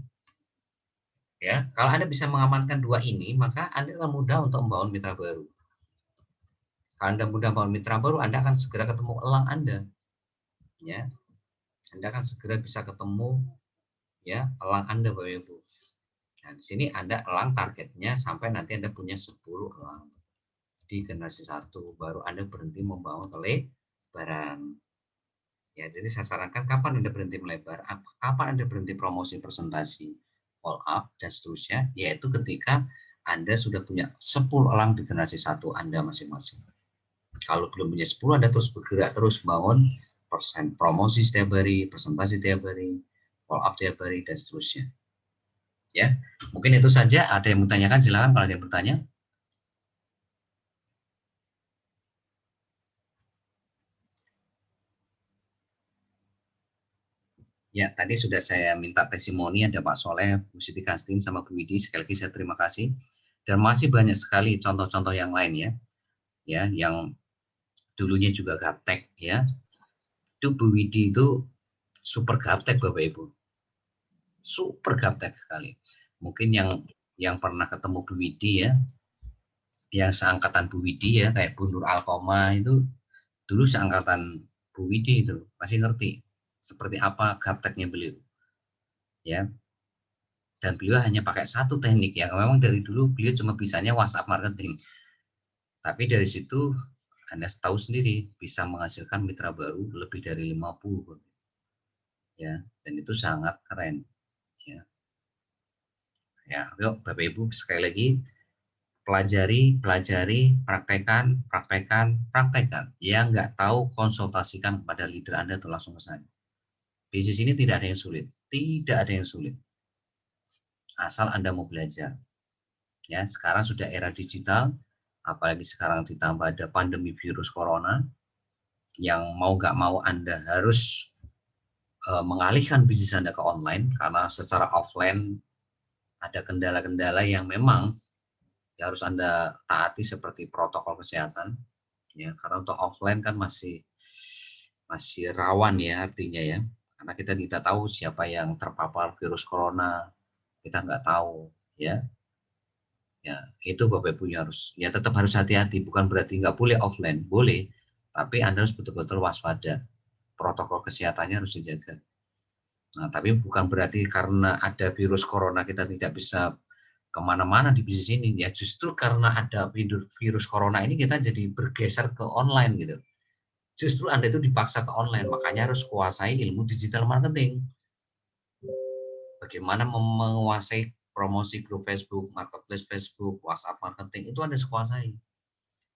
Ya, kalau Anda bisa mengamankan 2 ini, maka Anda akan mudah untuk membangun mitra baru. Kalau Anda mudah membangun mitra baru, Anda akan segera ketemu elang Anda. Ya. Anda akan segera bisa ketemu ya elang Anda Bapak Ibu. Nah, di sini Anda elang targetnya sampai nanti Anda punya 10 elang di generasi 1, baru Anda berhenti membangun pelebaran. Ya, jadi saya sarankan kapan Anda berhenti melebar, kapan Anda berhenti promosi presentasi, all up dan seterusnya, yaitu ketika Anda sudah punya 10 elang di generasi 1 Anda masing-masing. Kalau belum punya 10, Anda terus bergerak terus bangun promosi setiap hari, presentasi setiap hari, all up setiap hari dan seterusnya. Ya, mungkin itu saja. Ada yang mau tanyakan silakan kalau ada yang bertanya. Ya, tadi sudah saya minta testimoni, ada Pak Soleh, Bu Siti Kastin, sama Bu Widi. Sekali lagi saya terima kasih. Dan masih banyak sekali contoh-contoh yang lain ya. Ya, yang dulunya juga gaptek ya. Itu Bu Widi itu super gaptek Bapak Ibu. Super gaptek sekali. Mungkin yang pernah ketemu Bu Widi ya, yang seangkatan Bu Widi ya, kayak Bu Nur Alkoma itu dulu seangkatan Bu Widi itu, masih ngerti. seperti apa gapteknya beliau. Ya. Dan beliau hanya pakai satu teknik yang memang dari dulu beliau cuma bisanya WhatsApp marketing. Tapi dari situ Anda tahu sendiri bisa menghasilkan mitra baru lebih dari 50. Ya, dan itu sangat keren. Ya. Ya, yuk Bapak Ibu sekali lagi pelajari, praktekkan. Yang nggak tahu konsultasikan kepada leader Anda atau langsung ke saya. Bisnis ini tidak ada yang sulit, asal Anda mau belajar. Ya, sekarang sudah era digital, apalagi sekarang ditambah ada pandemi virus corona, yang mau nggak mau Anda harus mengalihkan bisnis Anda ke online, karena secara offline ada kendala-kendala yang memang harus Anda taati seperti protokol kesehatan. Ya, karena untuk offline kan masih rawan ya artinya ya, karena kita tidak tahu siapa yang terpapar virus corona, kita nggak tahu ya. Ya, itu Bapak Ibu tetap harus hati-hati, bukan berarti nggak boleh offline, boleh, tapi Anda harus betul-betul waspada, protokol kesehatannya harus dijaga. Nah, tapi bukan berarti karena ada virus corona kita tidak bisa kemana-mana di bisnis ini, ya justru karena ada virus corona ini kita jadi bergeser ke online gitu. Justru Anda itu dipaksa ke online, makanya harus kuasai ilmu digital marketing. Bagaimana menguasai promosi grup Facebook, marketplace Facebook, WhatsApp marketing, itu Anda harus kuasai.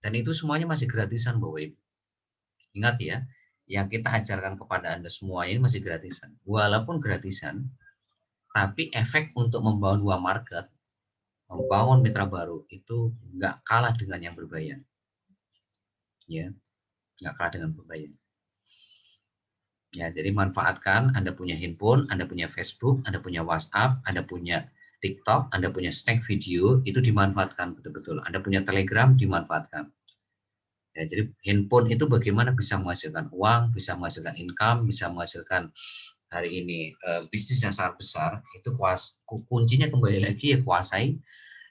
Dan itu semuanya masih gratisan Bapak Ibu. Ingat ya, yang kita ajarkan kepada Anda semua ini masih gratisan. Walaupun gratisan, tapi efek untuk membangun dua market, membangun mitra baru, itu nggak kalah dengan yang berbayar. Ya, nggak kalah dengan berbayar. Ya, jadi manfaatkan, Anda punya handphone, Anda punya Facebook, Anda punya WhatsApp, Anda punya TikTok, Anda punya snack video, itu dimanfaatkan betul-betul. Anda punya Telegram, dimanfaatkan. Ya, jadi handphone itu bagaimana bisa menghasilkan uang, bisa menghasilkan income, bisa menghasilkan hari ini bisnis yang sangat besar. Itu kuncinya kembali lagi ya, kuasai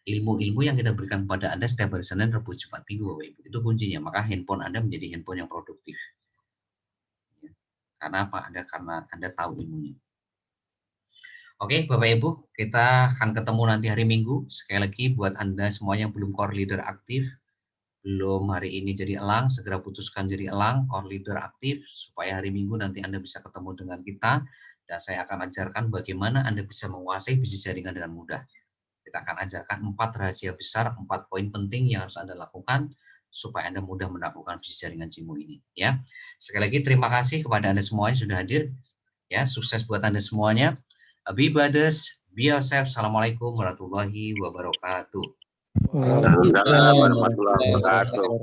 ilmu-ilmu yang kita berikan kepada Anda setiap hari Senin, Rabu, Jumat, Minggu, Bapak Ibu. Itu kuncinya. Maka handphone Anda menjadi handphone yang produktif. Karena apa? Karena Anda tahu ilmunya. Oke, Bapak Ibu, kita akan ketemu nanti hari Minggu. Sekali lagi buat Anda semua yang belum core leader aktif, belum hari ini jadi elang, segera putuskan jadi elang, core leader aktif, supaya hari Minggu nanti Anda bisa ketemu dengan kita, dan saya akan ajarkan bagaimana Anda bisa menguasai bisnis jaringan dengan mudah. Kita akan ajarkan 4 rahasia besar, 4 poin penting yang harus Anda lakukan, supaya Anda mudah melakukan bisnis jaringan Cimo ini. Ya, sekali lagi terima kasih kepada Anda semua yang sudah hadir. Ya, sukses buat Anda semuanya. Be brothers, be yourself. Assalamualaikum warahmatullahi wabarakatuh. Waalaikumsalam warahmatullahi wabarakatuh.